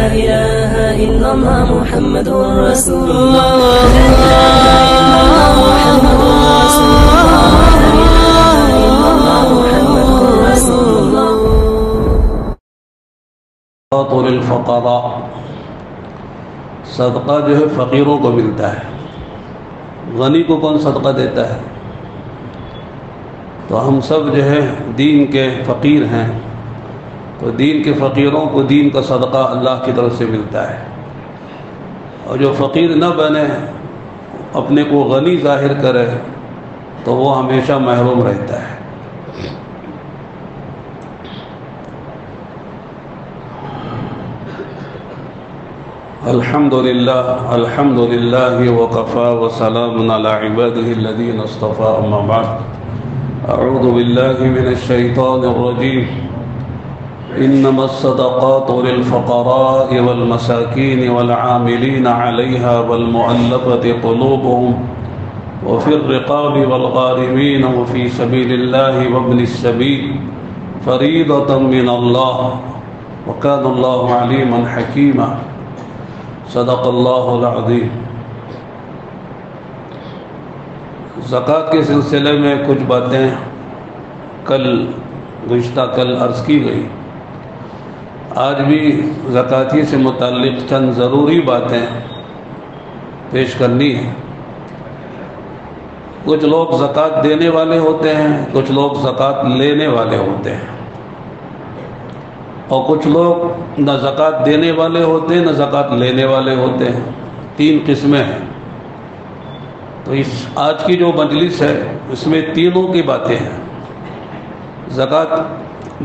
إله إلا الله محمد رسول الله لا إله إلا الله محمد رسول الله لا إله إلا الله محمد رسول الله. للفقراء، صدقہ جو ہے فقیروں کو ملتا ہے. غنی کو کون صدقہ دیتا ہے؟ تو ہم سب جو ہے دین کے فقیر ہیں، تو دین کے فقیروں کو دین کا صدقہ اللہ کی طرف سے ملتا ہے. اور جو فقیر نہ بنے، اپنے کو غنی ظاہر کرے، تو وہ ہمیشہ محروم رہتا ہے. الحمدللہ وقفا وسلام علی عباده الذین اصطفى. اما بعد، اعوذ باللہ من الشیطان الرجیم. انما الصدقات للفقراء والمساکین والعاملین علیہا والمؤلفة قلوبهم وفي الرقاب والغارمین وفي سبیل اللہ وابن السبیل فریضة من اللہ وکان اللہ علیما حکیما. صدق اللہ العظیم. زکوٰۃ کے سلسلے میں کچھ باتیں گزشتہ کل عرض کی گئی. آج بھی زکوٰۃ سے متعلق چند ضروری باتیں پیش کرنی ہیں. کچھ لوگ زکوٰۃ دینے والے ہوتے ہیں، کچھ لوگ زکوٰۃ لینے والے ہوتے ہیں، اور کچھ لوگ نہ زکوٰۃ دینے والے ہوتے ہیں نہ زکوٰۃ لینے والے ہوتے ہیں. 3 قسمیں ہیں. تو آج کی جو مجلس ہے اس میں تینوں کی باتیں ہیں. زکوٰۃ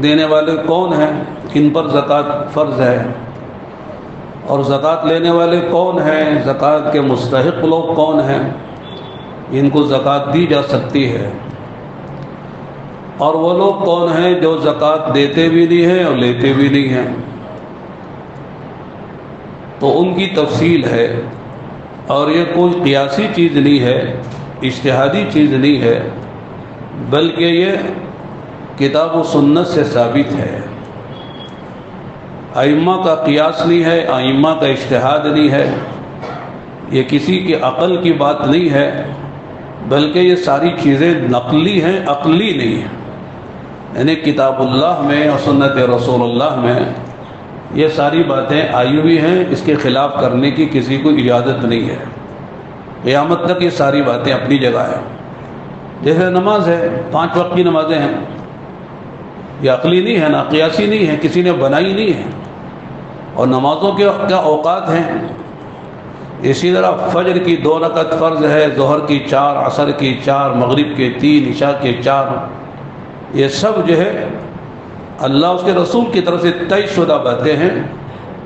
دینے والے کون ہیں، کن پر زکوٰۃ فرض ہے، اور زکوٰۃ لینے والے کون ہیں، زکوٰۃ کے مستحق لوگ کون ہیں، ان کو زکوٰۃ دی جا سکتی ہے، اور وہ لوگ کون ہیں جو زکوٰۃ دیتے بھی نہیں ہیں اور لیتے بھی نہیں ہیں. تو ان کی تفصیل ہے. اور یہ کوئی قیاسی چیز نہیں ہے، اجتہادی چیز نہیں ہے، بلکہ یہ کتاب و سنت سے ثابت ہے. ائمہ کا قیاس نہیں ہے، ائمہ کا اجتہاد نہیں ہے، یہ کسی کی عقل کی بات نہیں ہے، بلکہ یہ ساری چیزیں نقلی ہیں، عقلی نہیں ہیں. یعنی کتاب اللہ میں اور سنت رسول اللہ میں یہ ساری باتیں آئی ہوئی ہیں. اس کے خلاف کرنے کی کسی کو اجازت نہیں ہے. قیامت تک یہ ساری باتیں اپنی جگہ ہیں. جیسے نماز ہے، 5 وقت کی نمازیں ہیں، یہ عقلی نہیں ہے، نہ قیاسی نہیں ہے، کسی نے بنائی نہیں ہے. اور نمازوں کے کیا اوقات ہیں. اسی طرح فجر کی 2 رکعت فرض ہے، ظہر کی 4، عصر کی 4، مغرب کے 3، عشاء کے 4. یہ سب جو ہے اللہ اس کے رسول کی طرف سے طے شدہ باتیں ہیں.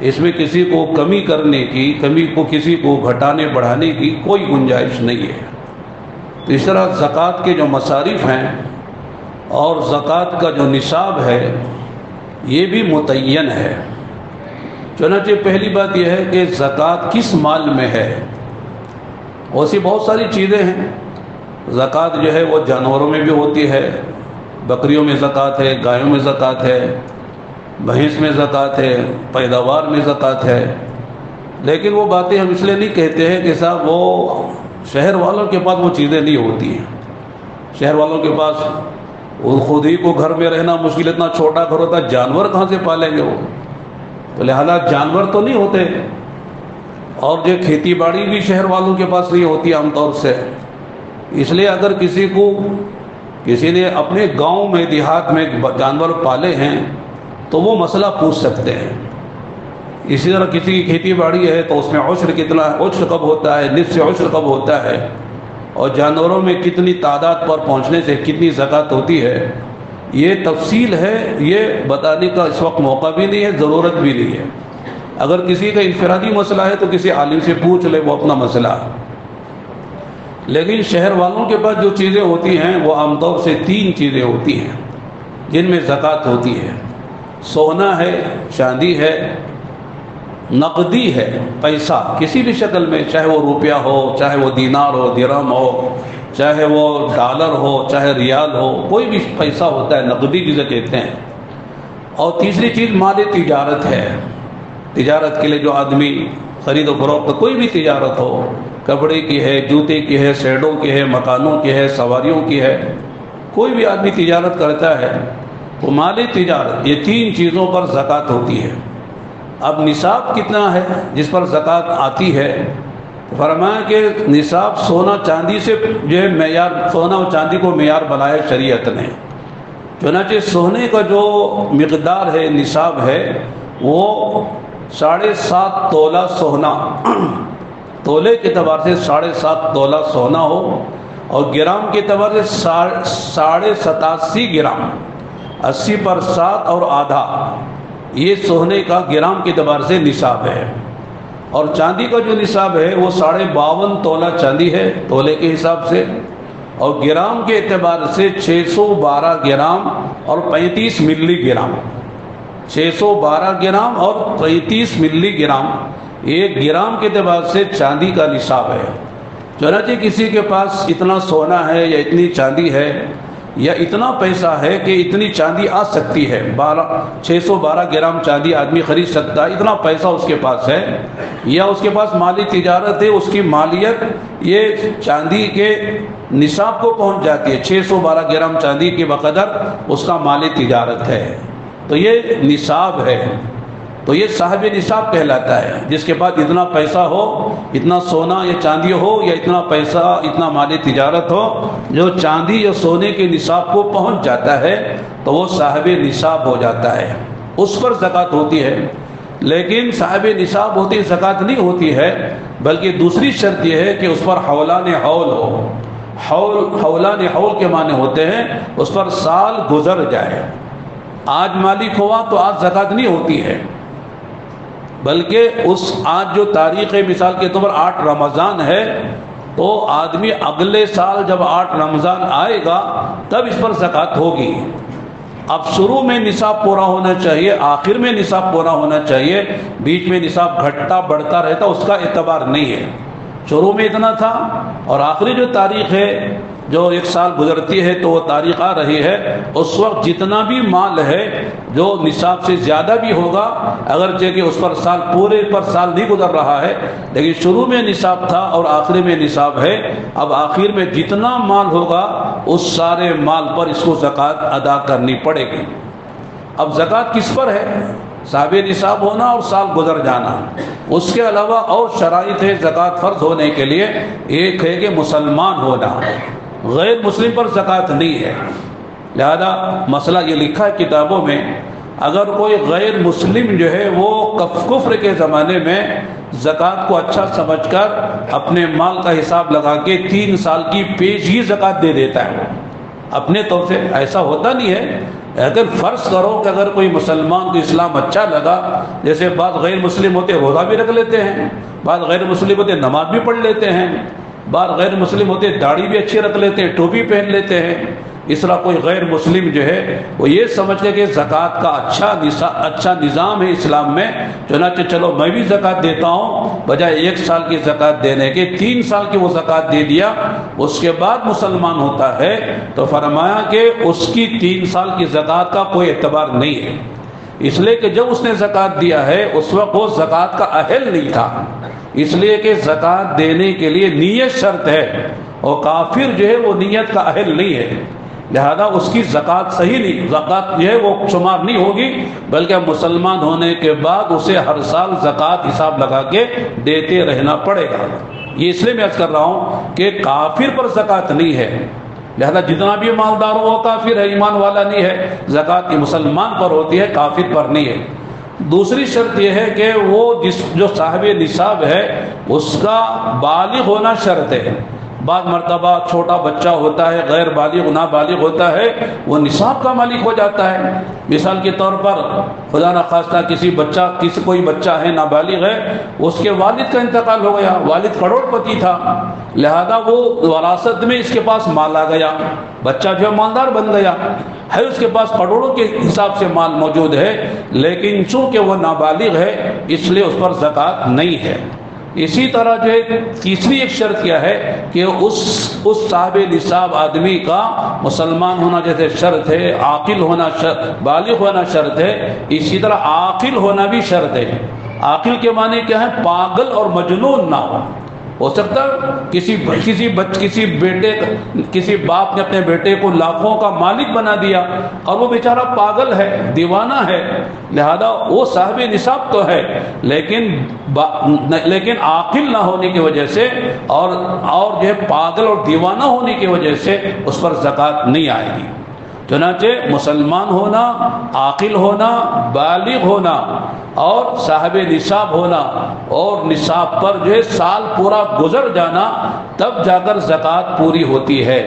اس میں کسی کو کمی کرنے کی، کسی کو گھٹانے بڑھانے کی کوئی گنجائش نہیں ہے. تو اس طرح زکوٰۃ کے جو مصارف ہیں اور زکوٰۃ کا جو نصاب ہے یہ بھی متعین ہے. چنانچہ پہلی بات یہ ہے کہ زکوٰۃ کس مال میں ہے. ایسی بہت ساری چیزیں ہیں. زکوٰۃ جو ہے وہ جانوروں میں بھی ہوتی ہے، بکریوں میں زکوٰۃ ہے، گایوں میں زکوٰۃ ہے، بھینس میں زکوٰۃ ہے، پیداوار میں زکوٰۃ ہے. لیکن وہ باتیں ہم اس لیے نہیں کہتے ہیں کہ صاحب وہ شہر والوں کے پاس وہ چیزیں نہیں ہوتی ہیں. شہر والوں کے پاس خود ہی کو گھر میں رہنا مشکل، اتنا چھوٹا گھر ہوتا ہے، جانور کہاں سے پالیں گے وہ. تو لہذا جانور تو نہیں ہوتے. اور جو کھیتی باڑی بھی شہر والوں کے پاس نہیں ہوتی عام طور سے. اس لیے اگر کسی نے اپنے گاؤں میں دیہات میں جانور پالے ہیں تو وہ مسئلہ پوچھ سکتے ہیں. اسی طرح کسی کی کھیتی باڑی ہے تو اس میں عشر کتنا، عشر کب ہوتا ہے، نصف عشر کب ہوتا ہے، اور جانوروں میں کتنی تعداد پر پہنچنے سے کتنی زکوٰۃ ہوتی ہے. یہ تفصیل ہے، یہ بتانے کا اس وقت موقع بھی نہیں ہے، ضرورت بھی نہیں ہے. اگر کسی کا انفرادی مسئلہ ہے تو کسی عالم سے پوچھ لے، وہ اپنا مسئلہ. لیکن شہر والوں کے پاس جو چیزیں ہوتی ہیں وہ عام طور سے 3 چیزیں ہوتی ہیں جن میں زکوٰۃ ہوتی ہے. سونا ہے، چاندی ہے، نقدی ہے، پیسہ کسی بھی شکل میں، چاہے وہ روپیہ ہو، چاہے وہ دینار ہو، درہم ہو، چاہے وہ ڈالر ہو، چاہے ریال ہو، کوئی بھی پیسہ ہوتا ہے، نقدی جسے کہتے ہیں. اور تیسری چیز مال تجارت ہے. تجارت کے لیے جو آدمی خرید و فروخت کوئی بھی تجارت ہو، کپڑے کی ہے، جوتے کی ہے، سیڈوں کی ہے، مکانوں کی ہے، سواریوں کی ہے، کوئی بھی آدمی تجارت کرتا ہے تو مالی تجارت یہ 3 چیزوں پر زکوٰۃ ہوتی ہے۔ اب نصاب کتنا ہے جس پر زکوٰۃ آتی ہے؟ فرمایا کہ نصاب سونا چاندی سے جو ہے معیار، سونا اور چاندی کو معیار بنایا شریعت نے۔ چنانچہ سونے کا جو مقدار ہے، نصاب ہے، وہ 7.5 تولہ سونا، تولے کے اعتبار سے 7.5 تولہ سونا ہو، اور گرام کے اعتبار سے 87.5 گرام، 80 پر 7 اور آدھا، یہ سونے کا گرام کے اعتبار سے نصاب ہے۔ اور چاندی کا جو نصاب ہے وہ 52.5 تولہ چاندی ہے تولے کے حساب سے، اور گرام کے اعتبار سے 612 گرام اور 35 ملی گرام، 612 گرام اور 35 ملی گرام، 1 گرام کے اعتبار سے چاندی کا نصاب ہے۔ چنانچہ کسی کے پاس اتنا سونا ہے یا اتنی چاندی ہے یا اتنا پیسہ ہے کہ اتنی چاندی آ سکتی ہے، 612 گرام چاندی آدمی خرید سکتا ہے، اتنا پیسہ اس کے پاس ہے، یا اس کے پاس مالی تجارت ہے، اس کی مالیت یہ چاندی کے نصاب کو پہنچ جاتی ہے، 612 گرام چاندی کے بقدر اس کا مالی تجارت ہے، تو یہ نصاب ہے، تو یہ صاحب نصاب کہلاتا ہے، جس کے پاس اتنا پیسہ ہو، اتنا سونا یا چاندی ہو، یا اتنا پیسہ، اتنا مالی تجارت ہو جو چاندی یا سونے کے نصاب کو پہنچ جاتا ہے تو وہ صاحب نصاب ہو جاتا ہے، اس پر زکوٰۃ ہوتی ہے۔ لیکن صاحب نصاب ہوتی زکوٰۃ نہیں ہوتی ہے، بلکہ دوسری شرط یہ ہے کہ اس پر حولان حول ہو۔ حولان حول کے معنی ہوتے ہیں اس پر سال گزر جائے۔ آج مالک ہوا تو آج زکوٰۃ نہیں ہوتی ہے، بلکہ آج جو تاریخ ہے، مثال کے طور پر 8 رمضان ہے، تو آدمی اگلے سال جب 8 رمضان آئے گا تب اس پر زکوٰۃ ہوگی۔ اب شروع میں نصاب پورا ہونا چاہیے، آخر میں نصاب پورا ہونا چاہیے، بیچ میں نصاب گھٹتا بڑھتا رہتا، اس کا اعتبار نہیں ہے۔ شروع میں اتنا تھا اور آخری جو تاریخ ہے، جو 1 سال گزرتی ہے تو وہ تاریخ آ رہی ہے، اس وقت جتنا بھی مال ہے جو نصاب سے زیادہ بھی ہوگا، اگرچہ کہ اس پر سال پورے پر سال نہیں گزر رہا ہے، لیکن شروع میں نصاب تھا اور آخری میں نصاب ہے، اب آخر میں جتنا مال ہوگا اس سارے مال پر اس کو زکوٰۃ ادا کرنی پڑے گی۔ اب زکوٰۃ کس پر ہے؟ صاحب نصاب ہونا اور سال گزر جانا۔ اس کے علاوہ اور شرائط ہے زکوٰۃ فرض ہونے کے لیے، ایک ہے کہ مسلمان ہونا، غیر مسلم پر زکوٰۃ نہیں ہے۔ لہذا مسئلہ یہ لکھا ہے کتابوں میں، اگر کوئی غیر مسلم جو ہے وہ کفر کے زمانے میں زکوٰۃ کو اچھا سمجھ کر اپنے مال کا حساب لگا کے 3 سال کی پیشگی زکوٰۃ دے دیتا ہے اپنے طور سے، ایسا ہوتا نہیں ہے۔ اگر فرض کرو کہ اگر کوئی مسلمان کو اسلام اچھا لگا، جیسے بعض غیر مسلم ہوتے روزہ بھی رکھ لیتے ہیں، بعض غیر مسلم ہوتے نماز بھی پڑھ لیتے ہیں، بعض غیر مسلم ہوتے داڑھی بھی اچھی رکھ لیتے ہیں، ٹوپی پہن لیتے ہیں، اس طرح کوئی غیر مسلم جو ہے وہ یہ سمجھ کے کہ زکوٰۃ کا اچھا نظام ہے اسلام میں، چنانچہ چلو میں بھی زکوٰۃ دیتا ہوں، بجائے 1 سال کی زکوٰۃ دینے کے 3 سال کی وہ زکوٰۃ دے دیا، اس کے بعد مسلمان ہوتا ہے، تو فرمایا کہ اس کی 3 سال کی زکوٰۃ کا کوئی اعتبار نہیں ہے، اس لیے کہ جب اس نے زکوٰۃ دیا ہے اس وقت وہ زکوٰۃ کا اہل نہیں تھا، اس لیے کہ زکوٰۃ دینے کے لیے نیت شرط ہے، اور کافر جو ہے وہ نیت کا اہل نہیں ہے، لہذا اس کی زکوٰۃ صحیح نہیں، زکوٰۃ جو ہے وہ شمار نہیں ہوگی، بلکہ مسلمان ہونے کے بعد اسے ہر سال زکوٰۃ حساب لگا کے دیتے رہنا پڑے گا۔ یہ اس لیے میں عرض کر رہا ہوں کہ کافر پر زکوٰۃ نہیں ہے، لہذا جتنا بھی مالدار ہو وہ کافر ہے، ایمان والا نہیں ہے، زکوٰۃ مسلمان پر ہوتی ہے، کافر پر نہیں ہے۔ دوسری شرط یہ ہے کہ وہ جو صاحب نصاب ہے اس کا بالغ ہونا شرط ہے۔ بعض مرتبہ چھوٹا بچہ ہوتا ہے، غیر بالغ نابالغ ہوتا ہے، وہ نصاب کا مالک ہو جاتا ہے۔ مثال کے طور پر خدا نخواستہ کوئی بچہ ہے، نابالغ ہے، اس کے والد کا انتقال ہو گیا، والد کروڑ پتی تھا، لہذا وہ وراثت میں اس کے پاس مال آ گیا، بچہ جو مالدار بن گیا ہے، اس کے پاس کروڑوں کے حساب سے مال موجود ہے، لیکن چونکہ وہ نابالغ ہے اس لیے اس پر زکوٰۃ نہیں ہے۔ اسی طرح جو ہے تیسری ایک شرط کیا ہے کہ اس صاحب نصاب آدمی کا مسلمان ہونا جیسے شرط ہے، عاقل ہونا بالغ ہونا شرط ہے، اسی طرح عاقل ہونا بھی شرط ہے۔ عاقل کے معنی کیا ہے؟ پاگل اور مجنون نہ ہو سکتا کسی باپ نے اپنے بیٹے کو لاکھوں کا مالک بنا دیا اور وہ بیچارہ پاگل ہے، دیوانہ ہے، لہذا وہ صاحب نصاب تو ہے لیکن عاقل نہ ہونے کی وجہ سے اور جو ہے پاگل اور دیوانہ ہونے کی وجہ سے اس پر زکوٰۃ نہیں آئے گی۔ چنانچہ مسلمان ہونا، عاقل ہونا، بالغ ہونا اور صاحب نصاب ہونا اور نصاب پر جو ہے سال پورا گزر جانا، تب جا کر زکوٰۃ پوری ہوتی ہے۔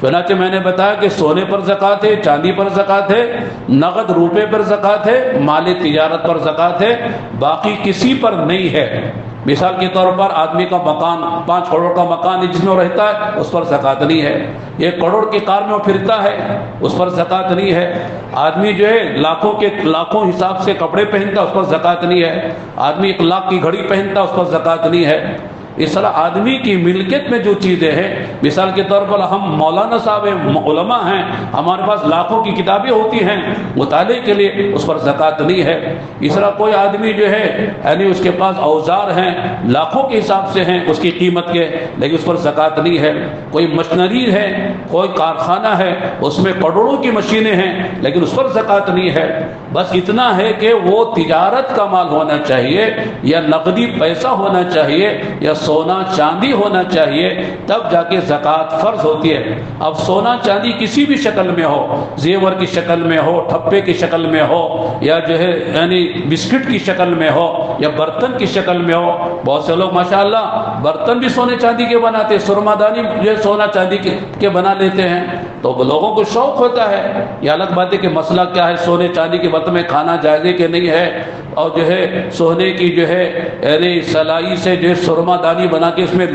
چنانچہ میں نے بتایا کہ سونے پر زکوٰۃ ہے، چاندی پر زکوٰۃ ہے، نقد روپے پر زکوٰۃ ہے، مال تجارت پر زکوٰۃ ہے، باقی کسی پر نہیں ہے۔ مثال کے طور پر آدمی کا مکان 5 کروڑ کا مکان ہے جس میں وہ رہتا ہے، اس پر زکوٰۃ نہیں ہے۔ 1 کروڑ کی کار میں وہ پھرتا ہے، اس پر زکوٰۃ نہیں ہے۔ آدمی جو ہے لاکھوں حساب سے کپڑے پہنتا ہے، اس پر زکوٰۃ نہیں ہے۔ آدمی 1 لاکھ کی گھڑی پہنتا ہے، اس پر زکوٰۃ نہیں ہے۔ اس طرح آدمی کی ملکیت میں جو چیزیں ہیں، مثال کے طور پر ہم مولانا صاحب علماء ہیں، ہمارے پاس لاکھوں کی کتابیں ہوتی ہیں مطالعے کے لیے، اس پر زکوٰۃ نہیں ہے۔ اس طرح کوئی آدمی جو ہے یعنی اس کے پاس اوزار ہیں، لاکھوں کے حساب سے ہیں اس کی قیمت کے، لیکن اس پر زکوٰۃ نہیں ہے۔ کوئی مشینری ہے، کوئی کارخانہ ہے، اس میں کروڑوں کی مشینیں ہیں لیکن اس پر زکوٰۃ نہیں ہے۔ بس اتنا ہے کہ وہ تجارت کا مال ہونا چاہیے یا نقدی پیسہ ہونا چاہیے یا سونا چاندی ہونا چاہیے، تب جا کے زکوٰۃ فرض ہوتی ہے۔ اب سونا چاندی کسی بھی شکل میں ہو، زیور کی شکل میں ہو، ٹھپے کی شکل میں ہو، یا جو ہے یعنی بسکٹ کی شکل میں ہو یا برتن کی شکل میں ہو۔ بہت سے لوگ ماشاءاللہ برتن بھی سونے چاندی کے بناتے، سرما دانی جو ہے سونا چاندی کے بنا لیتے ہیں، تو لوگوں کو شوق ہوتا ہے۔ یہ الگ بات ہے کہ مسئلہ کیا ہے، سونے چاندی کے برتن میں کھانا جائز ہے کہ نہیں ہے، اور جو ہے سونے کی جو ہے یعنی سلائی سے جو ہے سرما دانی بنا کے اس میں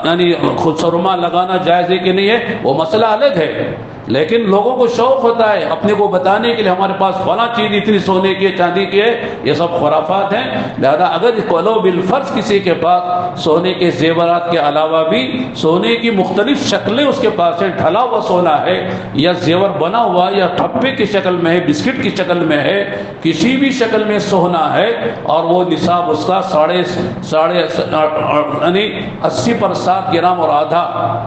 یعنی خود سرما لگانا جائز ہے کہ نہیں ہے، وہ مسئلہ الگ ہے۔ لیکن لوگوں کو شوق ہوتا ہے اپنے کو بتانے کے لیے ہمارے پاس فلاں چیز اتنی سونے کی ہے، چاندی کی ہے، یہ سب خرافات ہیں۔ لہذا اگر ولو بالفرض کسی کے پاس سونے کے زیورات کے علاوہ بھی سونے کی مختلف شکلیں اس کے پاس ہے، ڈھلا ہوا سونا ہے یا زیور بنا ہوا یا ٹھپے کی شکل میں ہے، بسکٹ کی شکل میں ہے، کسی بھی شکل میں سونا ہے اور وہ نصاب اس کا 80 پر 7 گرام اور آدھا،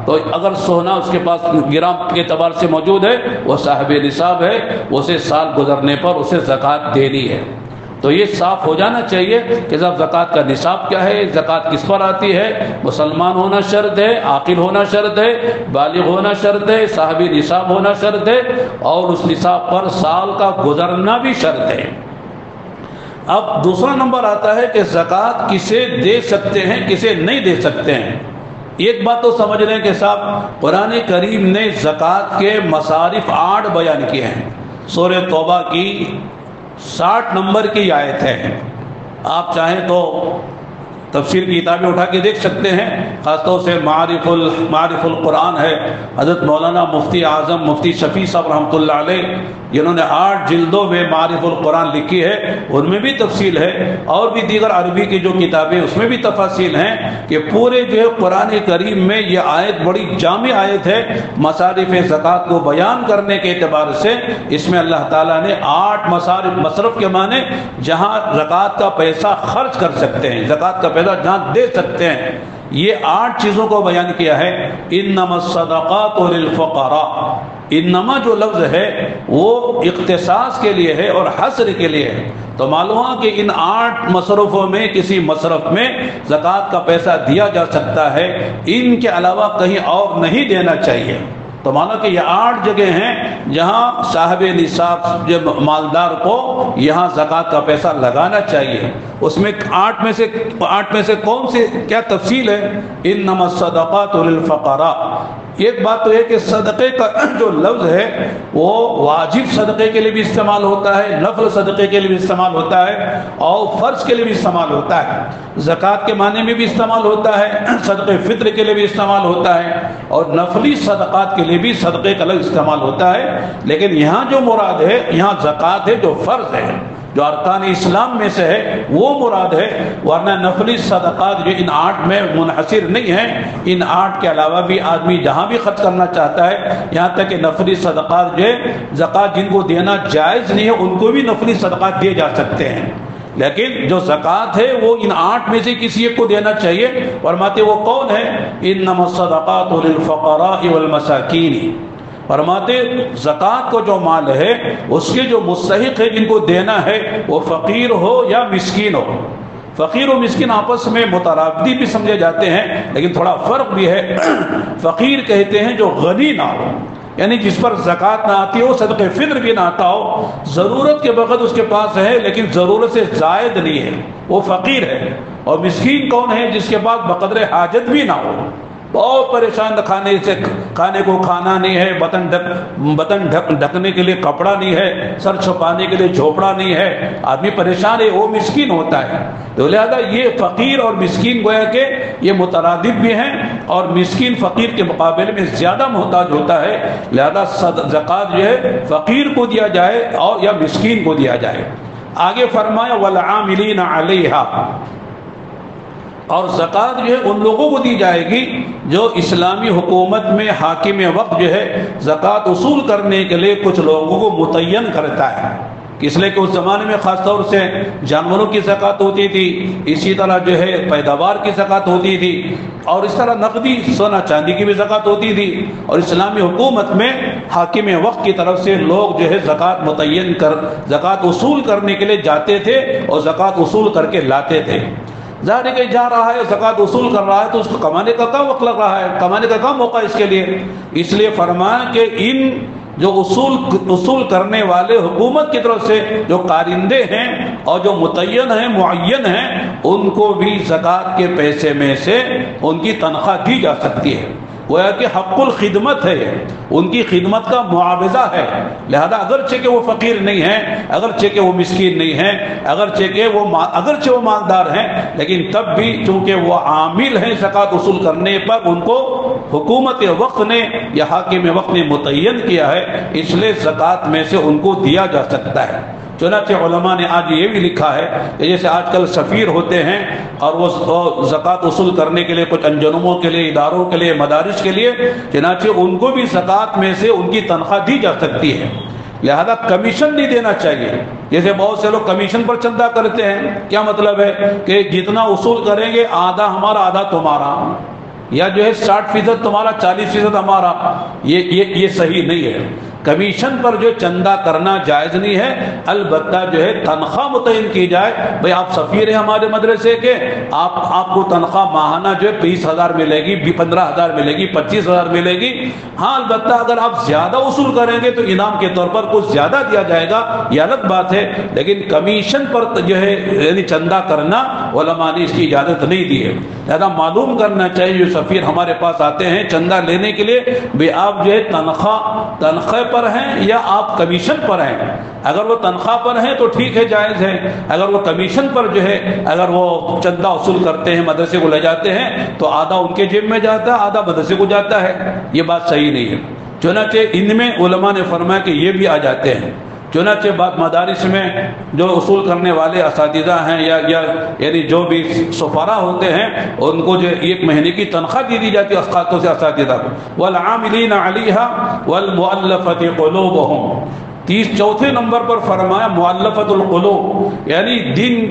تو اگر سونا اس کے پاس گرام کے اعتبار سے موجود ہے، وہ صاحب نصاب ہے، اسے سال گزرنے پر اسے زکوٰۃ دینی ہے۔ تو یہ صاف ہو جانا چاہیے کہ جب زکوٰۃ کا نصاب کیا ہے، زکوٰۃ کس پر آتی ہے۔ مسلمان ہونا شرط ہے، عاقل ہونا شرط ہے، بالغ ہونا شرط ہے، صاحب نصاب ہونا شرط ہے، اور اس نصاب پر سال کا گزرنا بھی شرط ہے۔ اب دوسرا نمبر آتا ہے کہ زکوٰۃ کسے دے سکتے ہیں، کسے نہیں دے سکتے ہیں۔ ایک بات تو سمجھ رہے ہیں کہ صاحب قرآن کریم نے زکوٰۃ کے مصارف 8 بیان کیے ہیں۔ سورہ توبہ کی 60 نمبر کی آیت ہے، آپ چاہیں تو تفسیر کی کتابیں اٹھا کے دیکھ سکتے ہیں، خاص طور سے معارف القرآن ہے، حضرت مولانا مفتی اعظم مفتی شفیع صاحب رحمۃ اللہ علیہ، جنہوں نے 8 جلدوں میں معارف القرآن لکھی ہے، ان میں بھی تفصیل ہے، اور بھی دیگر عربی کی جو کتابیں اس میں بھی تفاصیل ہیں کہ پورے جو ہے قرآن کریم میں یہ آیت بڑی جامع آیت ہے مصارف زکوٰۃ کو بیان کرنے کے اعتبار سے۔ اس میں اللہ تعالیٰ نے 8 مصرف کے معنی جہاں زکوٰۃ کا پیسہ خرچ کر سکتے ہیں، زکوٰۃ کا پیسہ جہاں دے سکتے ہیں، یہ 8 چیزوں کو بیان کیا ہے۔ انما الصدقات للفقراء، انما جو لفظ ہے وہ اختصاص کے لیے ہے اور حصر کے لیے ہے، تو معلوم ہوا کہ ان 8 مصرفوں میں کسی مصرف میں زکوٰۃ کا پیسہ دیا جا سکتا ہے، ان کے علاوہ کہیں اور نہیں دینا چاہیے۔ تو مانا کہ یہ 8 جگہ ہیں جہاں صاحب نصاب مالدار کو یہاں زکوٰۃ کا پیسہ لگانا چاہیے۔ اس میں 8 میں سے کون سی کیا تفصیل ہے؟ انما الصدقات للفقراء۔ ایک بات تو ہے کہ صدقے کا جو لفظ ہے وہ واجب صدقے کے لیے بھی استعمال ہوتا ہے، نفل صدقے کے لیے بھی استعمال ہوتا ہے، اور فرض کے لیے بھی استعمال ہوتا ہے، زکوٰۃ کے معنی میں بھی استعمال ہوتا ہے، صدقے فطر کے لیے بھی استعمال ہوتا ہے، اور نفلی صدقات کے لیے بھی صدقے کا لفظ استعمال ہوتا ہے۔ لیکن یہاں جو مراد ہے، یہاں زکوٰۃ ہے جو فرض ہے، جو ارکان اسلام میں سے ہے وہ مراد ہے، ورنہ نفلی صدقات جو ان 8 میں منحصر نہیں ہیں، ان 8 کے علاوہ بھی آدمی جہاں بھی خرچ کرنا چاہتا ہے، یہاں تک کہ نفلی صدقات جو زکوٰۃ جن کو دینا جائز نہیں ہے ان کو بھی نفلی صدقات دیے جا سکتے ہیں۔ لیکن جو زکوٰۃ ہے وہ ان 8 میں سے کسی ایک کو دینا چاہیے۔ فرماتے وہ کون ہے؟ انما الصدقات للفقراء والمساکین، فرماتے زکوٰۃ کو جو مال ہے اس کے جو مستحق ہے جن کو دینا ہے وہ فقیر ہو یا مسکین ہو۔ فقیر و مسکین آپس میں مترادف بھی سمجھے جاتے ہیں، لیکن تھوڑا فرق بھی ہے۔ فقیر کہتے ہیں جو غنی نہ ہو، یعنی جس پر زکوٰۃ نہ آتی ہو، صدقہ فطر بھی نہ آتا ہو، ضرورت کے وقت اس کے پاس ہے لیکن ضرورت سے زائد نہیں ہے، وہ فقیر ہے۔ اور مسکین کون ہے؟ جس کے پاس بقدر حاجت بھی نہ ہو، بہت پریشان، کھانے کو کھانا نہیں ہے، بطن ڈھکنے کے لیے کپڑا نہیں ہے، سر چھپانے کے لیے جھوپڑا نہیں ہے، آدمی پریشان ہے، وہ مسکین ہوتا ہے۔ تو لہذا یہ فقیر اور مسکین گویا کہ یہ مترادف بھی ہیں، اور مسکین فقیر کے مقابلے میں زیادہ محتاج ہوتا ہے، لہذا زکوٰۃ جو ہے فقیر کو دیا جائے اور یا مسکین کو دیا جائے۔ آگے فرمایا والعاملین علیہا، اور زکوٰۃ جو ہے ان لوگوں کو دی جائے گی جو اسلامی حکومت میں حاکم وقت جو ہے زکوٰۃ وصول کرنے کے لیے کچھ لوگوں کو متعین کرتا ہے۔ اس لیے کہ اس زمانے میں خاص طور سے جانوروں کی زکوٰۃ ہوتی تھی، اسی طرح جو ہے پیداوار کی زکوٰۃ ہوتی تھی، اور اس طرح نقدی سونا چاندی کی بھی زکوٰۃ ہوتی تھی، اور اسلامی حکومت میں حاکم وقت کی طرف سے لوگ جو ہے زکوٰۃ متعین کر زکوٰۃ وصول کرنے کے لیے جاتے تھے اور زکوٰۃ وصول کر کے لاتے تھے۔ ظاہر ہے کہ جا رہا ہے زکوٰۃ وصول کر رہا ہے تو اس کو کمانے کا کم وقت لگ رہا ہے، کمانے کا کم موقع اس کے لیے، اس لیے فرمایا کہ ان جو اصول کرنے والے حکومت کی طرف سے جو کارندے ہیں اور جو متعین ہیں معین ہیں ان کو بھی زکوٰۃ کے پیسے میں سے ان کی تنخواہ دی جا سکتی ہے۔ گویا کہ حق الخدمت ہے، ان کی خدمت کا معاوضہ ہے، لہذا اگرچہ کہ وہ فقیر نہیں ہیں، اگرچہ کہ وہ مسکین نہیں ہیں، اگرچہ وہ مالدار ہیں، لیکن تب بھی چونکہ وہ عامل ہیں زکوٰۃ وصول کرنے پر، ان کو حکومت وقت نے یا حاکم وقت نے متعین کیا ہے، اس لیے زکوٰۃ میں سے ان کو دیا جا سکتا ہے۔ چنانچہ علماء نے آج یہ بھی لکھا ہے کہ جیسے آج کل سفیر ہوتے ہیں اور وہ زکوٰۃ وصول کرنے کے لیے کچھ انجمنوں کے لیے، اداروں کے لیے، مدارس کے لیے، چنانچہ ان کو بھی زکوٰۃ میں سے ان کی تنخواہ دی جا سکتی ہے، لہذا کمیشن نہیں دینا چاہیے۔ جیسے بہت سے لوگ کمیشن پر چندہ کرتے ہیں، کیا مطلب ہے کہ جتنا وصول کریں گے آدھا ہمارا آدھا تمہارا، یا جو ہے 60% تمہارا 40% ہمارا، یہ صحیح نہیں ہے۔ کمیشن پر جو چندہ کرنا جائز نہیں ہے، البتہ جو ہے تنخواہ متعین کی جائے، بھئی آپ سفیر ہیں ہمارے مدرسے کے، آپ کو تنخواہ ماہانہ جو ہے 20,000 ملے گی، 15,000 ملے گی، 25,000 ملے گی۔ ہاں البتہ اگر آپ زیادہ وصول کریں گے تو انعام کے طور پر کچھ زیادہ دیا جائے گا، یہ الگ بات ہے، لیکن کمیشن پر جو ہے یعنی چندہ کرنا علماء نے اس کی اجازت نہیں دی ہے۔ لہذا معلوم کرنا چاہیے جو سفیر ہمارے پاس آتے ہیں چندہ لینے کے لیے، بھئی آپ جو ہے تنخواہ پر ہیں یا آپ کمیشن پر ہیں۔ اگر وہ تنخواہ پر ہیں تو ٹھیک ہے، جائز ہے، اگر وہ کمیشن پر جو ہے اگر وہ چندہ وصول کرتے ہیں، مدرسے کو لے جاتے ہیں، تو آدھا ان کے جیب میں جاتا ہے، آدھا مدرسے کو جاتا ہے، یہ بات صحیح نہیں ہے۔ چنانچہ ان میں علماء نے فرمایا کہ یہ بھی آ جاتے ہیں۔ چنانچہ بعض مدارس میں جو اصول کرنے والے اساتذہ ہیں یا یعنی جو بھی سفراء ہوتے ہیں ان کو جو 1 مہینے کی تنخواہ دی جاتی ہے اسقاطوں سے اساتذہ کو۔ والعاملین علیہا والمؤلفۃ قلوبہم، 34 نمبر پر فرمایا مؤلفۃ القلوب، یعنی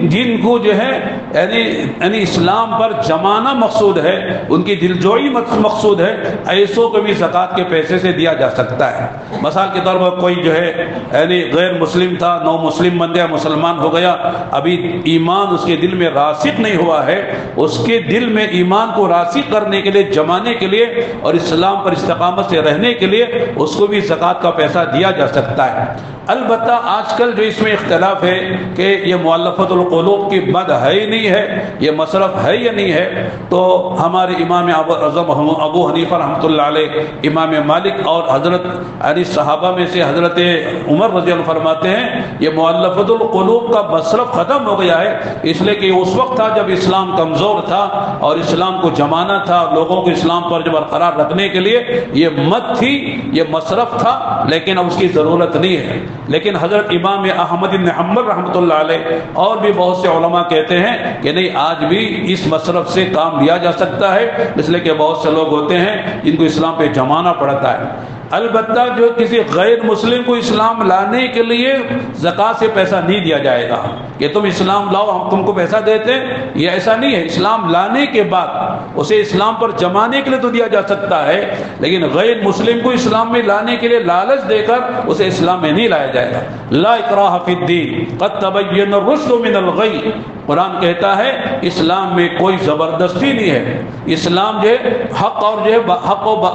جن کو جو ہے یعنی اسلام پر جمانا مقصود ہے، ان کی دلجوئی مقصود ہے، ایسوں کو بھی زکوٰۃ کے پیسے سے دیا جا سکتا ہے۔ مثال کے طور پر کوئی جو ہے یعنی غیر مسلم تھا، نو مسلم بن گیا، مسلمان ہو گیا، ابھی ایمان اس کے دل میں راسخ نہیں ہوا ہے، اس کے دل میں ایمان کو راسخ کرنے کے لیے، جمانے کے لیے اور اسلام پر استقامت سے رہنے کے لیے اس کو بھی زکوٰۃ کا پیسہ دیا جا سکتا ہے۔ البتہ آج کل جو اس میں اختلاف ہے کہ یہ مؤلفۃ القلوب کی بد ہے ہی نہیں ہے، یہ مصرف ہے یا نہیں ہے، تو ہمارے امام اعظم ابو حنیفہ رحمۃ اللہ علیہ، امام مالک اور حضرت یعنی صحابہ میں سے حضرت عمر رضی اللہ فرماتے ہیں یہ مؤلفۃ القلوب کا مصرف ختم ہو گیا ہے، اس لیے کہ اس وقت تھا جب اسلام کمزور تھا اور اسلام کو جمانا تھا، لوگوں کو اسلام پر جو برقرار رکھنے کے لیے یہ مت تھی، یہ مصرف تھا، لیکن اب اس کی ضرورت نہیں ہے۔ لیکن حضرت امام احمد بن حنبل رحمۃ اللہ علیہ اور بھی بہت سے علماء کہتے ہیں کہ نہیں، آج بھی اس مصرف سے کام لیا جا سکتا ہے، اس لیے کہ بہت سے لوگ ہوتے ہیں جن کو اسلام پہ جمانا پڑتا ہے۔ البتہ جو کسی غیر مسلم کو اسلام لانے کے لیے زکوٰۃ سے پیسہ نہیں دیا جائے گا کہ تم اسلام لاؤ ہم تم کو پیسہ دیتے ہیں، یہ ایسا نہیں ہے۔ اسلام لانے کے بعد اسے اسلام پر جمانے کے لیے تو دیا جا سکتا ہے، لیکن غیر مسلم کو اسلام میں لانے کے لیے لالچ دے کر اسے اسلام میں نہیں لایا جائے گا۔ لا اکراہ فی الدین قد تبین الرشد من الغی، قرآن کہتا ہے اسلام میں کوئی زبردستی نہیں ہے، اسلام جو ہے حق اور جو ہے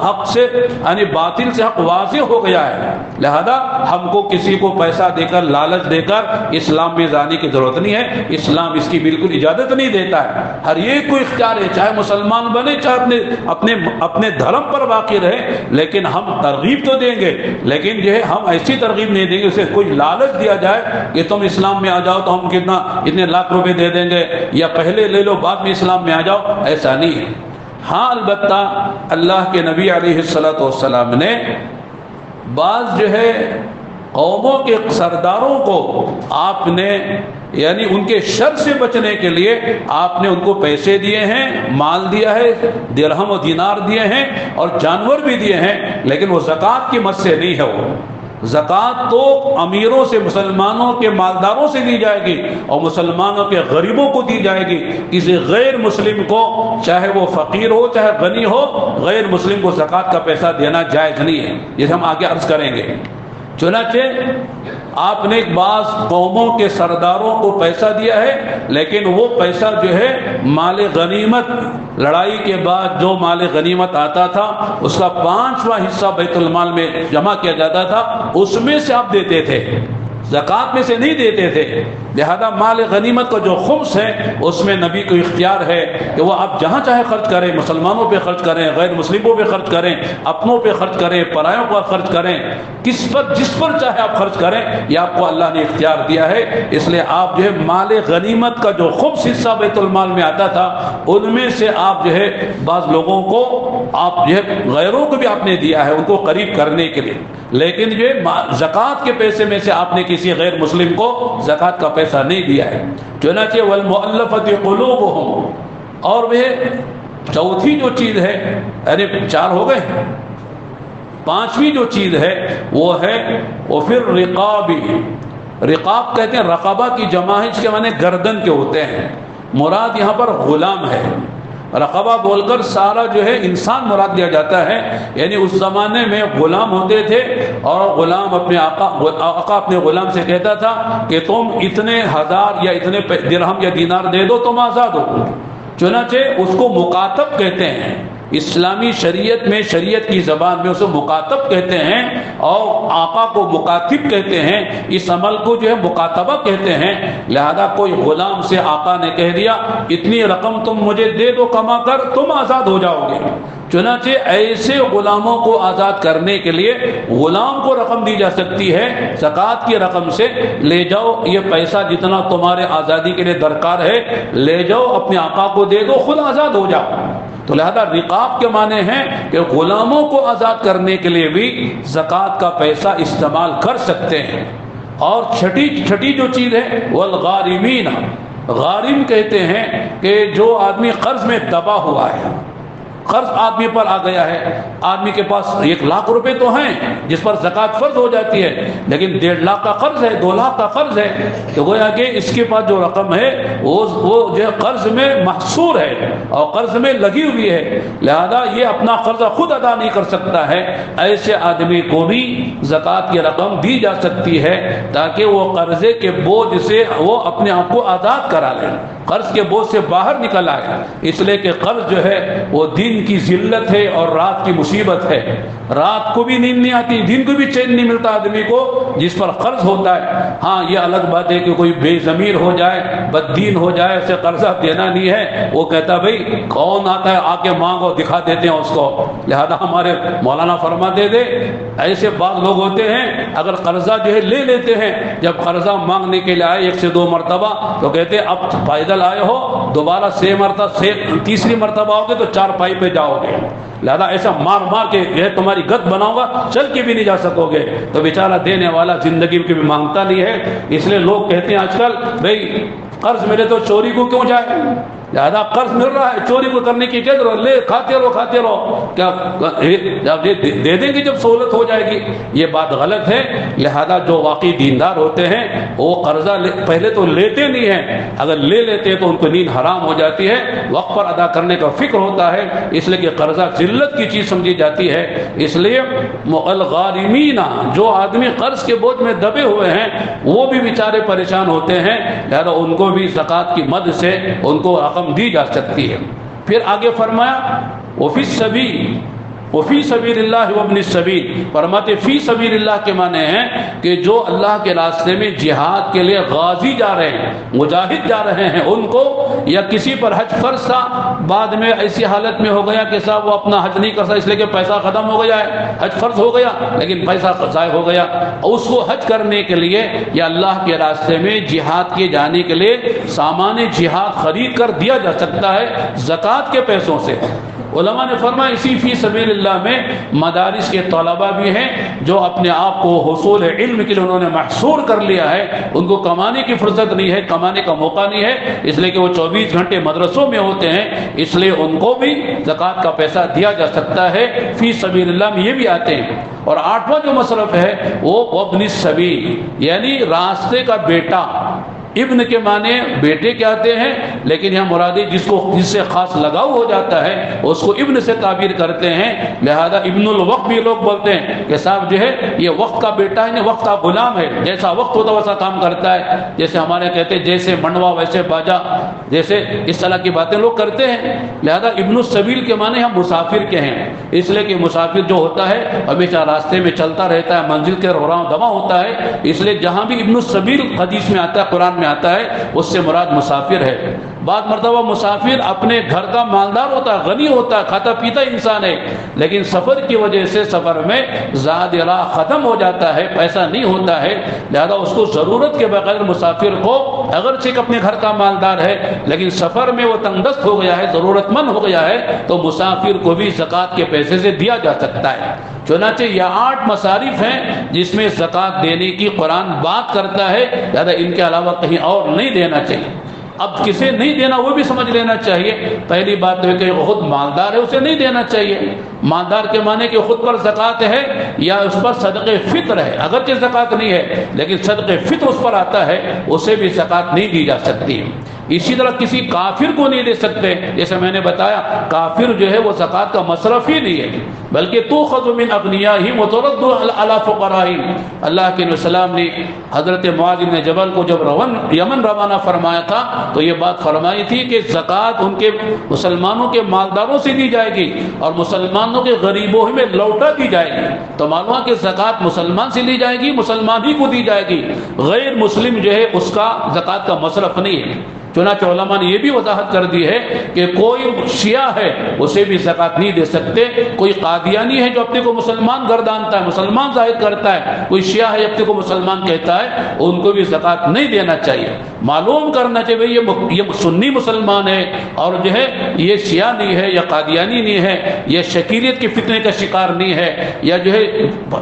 حق سے یعنی باطل سے حق واضح ہو گیا ہے، لہذا ہم کو کسی کو پیسہ دے کر لالچ دے کر اسلام میں جانے کی ضرورت نہیں ہے۔ اسلام اس کی بالکل اجازت نہیں دیتا ہے، ہر ایک کو اختیار ہے، چاہے مسلمان بنے چاہے اپنے دھرم پر باقی رہے، لیکن ہم ترغیب تو دیں گے، لیکن جو ہے ہم ایسی ترغیب نہیں دیں گے اسے کوئی لالچ دیا جائے کہ تم اسلام میں آ جاؤ تو ہم اتنے لاکھ روپے دے دیں گے، یا پہلے لے لو بعد میں اسلام میں آ جاؤ، ایسا نہیں ہے۔ ہاں البتہ اللہ کے نبی علیہ الصلوۃ والسلام نے بعض جو ہے قوموں کے سرداروں کو آپ نے یعنی ان کے شر سے بچنے کے لیے آپ نے ان کو پیسے دیے ہیں، مال دیا ہے، درہم و دینار دیے ہیں اور جانور بھی دیے ہیں، لیکن وہ زکوٰۃ کی مد سے نہیں ہے۔ وہ زکوٰۃ تو امیروں سے، مسلمانوں کے مالداروں سے دی جائے گی اور مسلمانوں کے غریبوں کو دی جائے گی۔ کسی غیر مسلم کو چاہے وہ فقیر ہو چاہے غنی ہو، غیر مسلم کو زکوٰۃ کا پیسہ دینا جائز نہیں ہے، جسے ہم آگے عرض کریں گے۔ چنانچہ آپ نے بعض قوموں کے سرداروں کو پیسہ دیا ہے، لیکن وہ پیسہ جو ہے مال غنیمت، لڑائی کے بعد جو مال غنیمت آتا تھا اس کا 5واں حصہ بیت المال میں جمع کیا جاتا تھا، اس میں سے آپ دیتے تھے، زکوٰۃ میں سے نہیں دیتے تھے۔ لہذا مال غنیمت کا جو خمس ہے اس میں نبی کو اختیار ہے کہ وہ آپ جہاں چاہے خرچ کریں، مسلمانوں پہ خرچ کریں، غیر مسلموں پہ خرچ کریں، اپنوں پہ خرچ کریں، پرایوں پر خرچ کریں، جس پر چاہے آپ خرچ کریں، یہ آپ کو اللہ نے اختیار دیا ہے۔ اس لیے آپ جو ہے مال غنیمت کا جو خمس حصہ بیت المال میں آتا تھا ان میں سے آپ جو ہے بعض لوگوں کو آپ جو ہے غیروں کو بھی آپ نے دیا ہے ان کو قریب کرنے کے لیے، لیکن یہ زکوٰۃ کے پیسے میں سے آپ نے کسی غیر مسلم کو زکوٰۃ کا پیسہ نہیں دیا ہے۔ چنانچہ والمؤلفۃ قلوبہم، اور وہ چوتھی جو چیز ہے، یعنی 4 ہو گئے، 5ویں جو چیز ہے وہ ہے وفر رقاب، رقاب کہتے ہیں رقبہ کی جمع ہے، اس کے معنی گردن کے ہوتے ہیں، مراد یہاں پر غلام ہے۔ رقبہ بول کر سارا جو ہے انسان مراد لیا جاتا ہے، یعنی اس زمانے میں غلام ہوتے تھے اور غلام اپنے آقا اپنے غلام سے کہتا تھا کہ تم اتنے ہزار یا اتنے درہم یا دینار دے دو تم آزاد ہو۔ چنانچہ اس کو مکاتب کہتے ہیں، اسلامی شریعت میں، شریعت کی زبان میں اسے مکاتب کہتے ہیں اور آقا کو مکاتب کہتے ہیں، اس عمل کو جو ہے مکاتبہ کہتے ہیں۔ لہذا کوئی غلام سے آقا نے کہہ دیا اتنی رقم تم مجھے دے دو کما کر، تم آزاد ہو جاؤ گے۔ چنانچہ ایسے غلاموں کو آزاد کرنے کے لیے غلام کو رقم دی جا سکتی ہے، زکوٰۃ کی رقم سے لے جاؤ، یہ پیسہ جتنا تمہارے آزادی کے لیے درکار ہے لے جاؤ، اپنے آقا کو دے دو، خود آزاد ہو جاؤ۔ تو لہذا رقاب کے معنی ہیں کہ غلاموں کو آزاد کرنے کے لیے بھی زکوٰۃ کا پیسہ استعمال کر سکتے ہیں۔ اور چھٹی جو چیز ہے والغارمین، غارم کہتے ہیں کہ جو آدمی قرض میں دبا ہوا ہے، قرض آدمی پر آ گیا ہے، آدمی کے پاس 1 لاکھ روپے تو ہیں جس پر زکوٰۃ فرض ہو جاتی ہے، لیکن 1.5 لاکھ کا قرض ہے، 2 لاکھ کا قرض ہے، تو گویا کہ اس کے پاس جو رقم ہے وہ جو ہے قرض میں محصور ہے اور قرض میں لگی ہوئی ہے، لہذا یہ اپنا قرضہ خود ادا نہیں کر سکتا ہے۔ ایسے آدمی کو بھی زکوٰۃ کی رقم دی جا سکتی ہے تاکہ وہ قرضے کے بوجھ سے وہ اپنے آپ کو آزاد کرا لے، قرض کے بوجھ سے باہر نکل آئے، اس لیے کہ قرض جو ہے وہ دین کی ذلت ہے اور رات کی مصیبت ہے، رات کو بھی نیند نہیں آتی، دن کو بھی چین نہیں ملتا آدمی کو جس پر قرض ہوتا ہے۔ ہاں یہ الگ بات ہے کہ کوئی بے ضمیر ہو جائے، بد دین ہو جائے، اسے قرضہ دینا نہیں ہے، وہ کہتا بھائی کون آتا ہے آ کے مانگو، دکھا دیتے ہیں اس کو، لہذا ہمارے مولانا فرما دے دے۔ ایسے بعض لوگ ہوتے ہیں اگر قرضہ جو ہے لے لیتے ہیں، جب قرضہ مانگنے کے لیے آئے 1 سے 2 مرتبہ تو کہتے اب پیدل آئے ہو، دوبارہ 6 مرتبہ 3ری مرتبہ آؤ گے تو 4 پائی پہ جاؤ گے، لہذا ایسا مار مار کے یہ تمہاری گت بناؤں گا، چل کے بھی نہیں جا سکو گے۔ تو بیچارہ دینے والا زندگی کے بھی مانگتا نہیں ہے، اس لیے لوگ کہتے ہیں آج کل بھئی قرض میرے تو چوری کو کیوں جائے، لہذا قرض مل رہا ہے، چوری کو کرنے کی کیا ضرورت، لے کھاتے رہو، کیا دے دیں گے جب سہولت ہو جائے گی؟ یہ بات غلط ہے۔ لہذا جو واقعی دیندار ہوتے ہیں وہ قرضہ پہلے تو لیتے نہیں ہیں، اگر لے لیتے تو ان کو نیند حرام ہو جاتی ہے، وقت پر ادا کرنے کا فکر ہوتا ہے، اس لیے کہ قرضہ ذلت کی چیز سمجھی جاتی ہے۔ اس لیے الغارمین، جو آدمی قرض کے بوجھ میں دبے ہوئے ہیں وہ بھی بیچارے پریشان ہوتے ہیں، لہذا ان کو بھی زکوٰۃ کی مد سے ان کو رقم دی جا سکتی ہے۔ پھر آگے فرمایا وفی السبیل، وفی سبیل اللہ وابن السبیل، فرماتے فی سبیل اللہ کے معنی ہیں کہ جو اللہ کے راستے میں جہاد کے لیے غازی جا رہے ہیں، مجاہد جا رہے ہیں، ان کو، یا کسی پر حج فرض تھا، بعد میں ایسی حالت میں ہو گیا کہ صاحب وہ اپنا حج نہیں کر سکتا اس لیے کہ پیسہ ختم ہو گیا ہے، حج فرض ہو گیا لیکن پیسہ ضائع ہو گیا، اس کو حج کرنے کے لیے یا اللہ کے راستے میں جہاد کے جانے کے لیے سامان جہاد خرید کر دیا جا سکتا ہے زکوٰۃ کے پیسوں سے۔ علماء نے فرمایا اسی فی سبیل اللہ میں مدارس کے طلباء بھی ہیں جو اپنے آپ کو حصول علم کے لیے انہوں نے محصور کر لیا ہے، ان کو کمانے کی فرصت نہیں ہے، کمانے کا موقع نہیں ہے، اس لیے کہ وہ 24 گھنٹے مدرسوں میں ہوتے ہیں، اس لیے ان کو بھی زکوٰۃ کا پیسہ دیا جا سکتا ہے۔ فی سبیل اللہ میں یہ بھی آتے ہیں۔ اور 8واں جو مصرف ہے وہ ابن السبیل، یعنی راستے کا بیٹا۔ ابن کے معنی بیٹے کے آتے ہیں، لیکن یہاں مرادی جس سے خاص لگاؤ ہو جاتا ہے اس کو ابن سے تعبیر کرتے ہیں، لہذا ابن الوقت بھی لوگ بولتے ہیں کہ صاحب جو ہے یہ وقت کا بیٹا ہے، وقت کا غلام ہے، جیسا وقت ہوتا ویسا کام کرتا ہے، جیسے ہمارے کہتے ہیں جیسے منڈوا ویسے باجا، جیسے اس طرح کی باتیں لوگ کرتے ہیں۔ لہذا ابن السبیل کے معنی ہم مسافر کے ہیں، اس لیے کہ مسافر جو ہوتا ہے ہمیشہ راستے میں چلتا رہتا ہے، منزل کے روراں دما ہوتا ہے، اس لیے جہاں بھی ابن السبیل حدیث میں آتا ہے، قرآن میں آتا ہے، اس سے مراد مسافر ہے۔ بعض مرتبہ مسافر اپنے گھر کا مالدار ہوتا ہے، غنی ہوتا ہے، کھاتا پیتا انسان ہے، لیکن سفر کی وجہ سے سفر میں زاد راہ ختم ہو جاتا ہے، پیسہ نہیں ہوتا ہے، لہذا اس کو ضرورت کے بغیر مسافر کو اگرچہ اپنے گھر کا مالدار ہے لیکن سفر میں وہ تنگ دست ہو گیا ہے، ضرورت مند ہو گیا ہے، تو مسافر کو بھی زکوٰۃ کے پیسے سے دیا جا سکتا ہے۔ چنانچہ یہ 8 مصارف ہیں جس میں زکوٰۃ دینے کی قرآن بات کرتا ہے، لہذا ان کے علاوہ کہیں اور نہیں دینا چاہیے۔ اب کسے نہیں دینا وہ بھی سمجھ لینا چاہیے۔ پہلی بات تو ہے کہ خود مالدار ہے اسے نہیں دینا چاہیے۔ مالدار کے معنی کہ خود پر زکوٰۃ ہے یا اس پر صدقہ فطر ہے، اگرچہ زکوٰۃ نہیں ہے لیکن صدقہ فطر اس پر آتا ہے، اسے بھی زکوٰۃ نہیں دی جا سکتی۔ اسی طرح کسی کافر کو نہیں دے سکتے، جیسے میں نے بتایا کافر جو ہے وہ زکوٰۃ کا مصرف ہی نہیں ہے، بلکہ تؤخذ من اغنیائہم وترد علی فقرائہم۔ اللہ کے السلام نے حضرت معاذ بن جبل کو جب یمن روانہ فرمایا تھا تو یہ بات فرمائی تھی کہ زکوٰۃ ان کے مسلمانوں کے مالداروں سے دی جائے گی اور مسلمانوں کے غریبوں میں لوٹا دی جائے گی۔ تو معلوم ہے کہ زکوٰۃ مسلمان سے لی جائے گی، مسلمان ہی کو دی جائے گی، غیر مسلم جو ہے اس کا زکوٰۃ کا مصرف نہیں ہے۔ چنانچہ علماء نے یہ بھی وضاحت کر دی ہے کہ کوئی شیعہ ہے اسے بھی زکوٰۃ نہیں دے سکتے، کوئی قادیانی ہے جو اپنے کو مسلمان گردانتا ہے، مسلمان ظاہر کرتا ہے، کوئی شیعہ ہے اپنے کو مسلمان کہتا ہے، ان کو بھی زکوٰۃ نہیں دینا چاہیے۔ معلوم کرنا چاہیے یہ سنی مسلمان ہے اور جو ہے یہ شیعہ نہیں ہے یا قادیانی نہیں ہے، یہ شکیلیت کے فتنے کا شکار نہیں ہے، یا جو ہے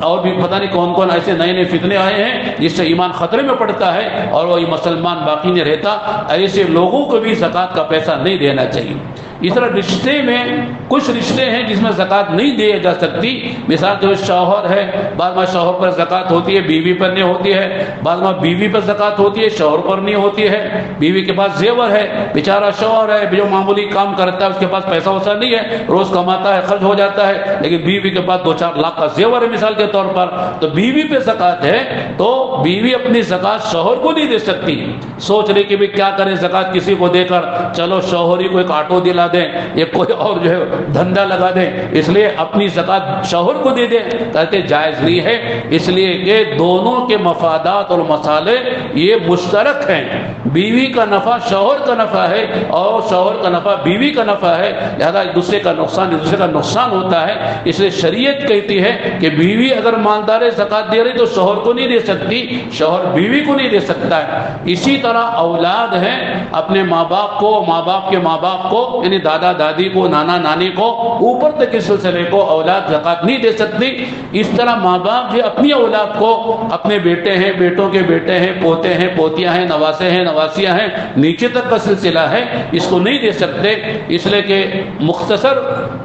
اور بھی پتہ نہیں کون کون ایسے نئے نئے فتنے آئے ہیں جس سے ایمان خطرے میں پڑتا ہے اور وہ مسلمان باقی نہیں رہتا، ایسے لوگوں کو بھی زکوٰۃ کا پیسہ نہیں دینا چاہیے۔ اس طرح رشتے میں کچھ رشتے ہیں جس میں زکوٰۃ نہیں دی جا سکتی، مثال جو شوہر ہے، بعض میں شوہر پر زکوٰۃ ہوتی ہے بیوی پر نہیں ہوتی ہے، بعض میں بیوی پر زکوٰۃ ہوتی ہے شوہر پر نہیں ہوتی ہے، بیوی کے پاس زیور ہے، بیچارہ شوہر ہے جو معمولی کام کرتا ہے، اس کے پاس پیسہ ویسا نہیں ہے، روز کماتا ہے خرچ ہو جاتا ہے، لیکن بیوی کے پاس 2-4 لاکھ کا زیور ہے مثال کے طور پر، تو بیوی پہ زکوٰۃ ہے، تو بیوی اپنی زکوٰۃ شوہر کو نہیں دے سکتی۔ سوچ رہی کہ بھی کیا کریں زکوٰۃ کسی کو دے کر، چلو شوہر ہی کو ایک آٹو دلا دیں یا کوئی اور جو ہے دھندا لگا دیں، اس لیے اپنی زکوٰۃ شوہر کو دے دیں، کہتے جائز نہیں ہے، اس لیے کہ دونوں کے مفادات اور مصالح یہ مشترک ہیں، بیوی کا نفع شوہر کا نفع ہے اور شوہر کا نفع بیوی کا نفع ہے، لہذا ایک دوسرے کا نقصان ہوتا ہے، اس لیے شریعت کہتی ہے کہ بیوی اگر مالدار زکوٰۃ دے رہی تو شوہر کو نہیں دے سکتی، شوہر بیوی کو نہیں دے سکتا ہے۔ اسی طرح اولاد ہیں، اپنے ماں باپ کو، ماں باپ کے ماں باپ کو، یعنی یعنی دادا دادی کو، نانا نانی کو، اوپر تک کے سلسلے کو اولاد زکوٰۃ نہیں دے سکتی۔ اس طرح ماں باپ جو اپنی اولاد کو، اپنے بیٹے ہیں، بیٹوں کے بیٹے ہیں، پوتے ہیں، پوتیاں ہیں، نواسے ہیں، نواسیاں ہیں، نیچے تک کا سلسلہ ہے، اس کو نہیں دے سکتے، اس لیے کہ مختصر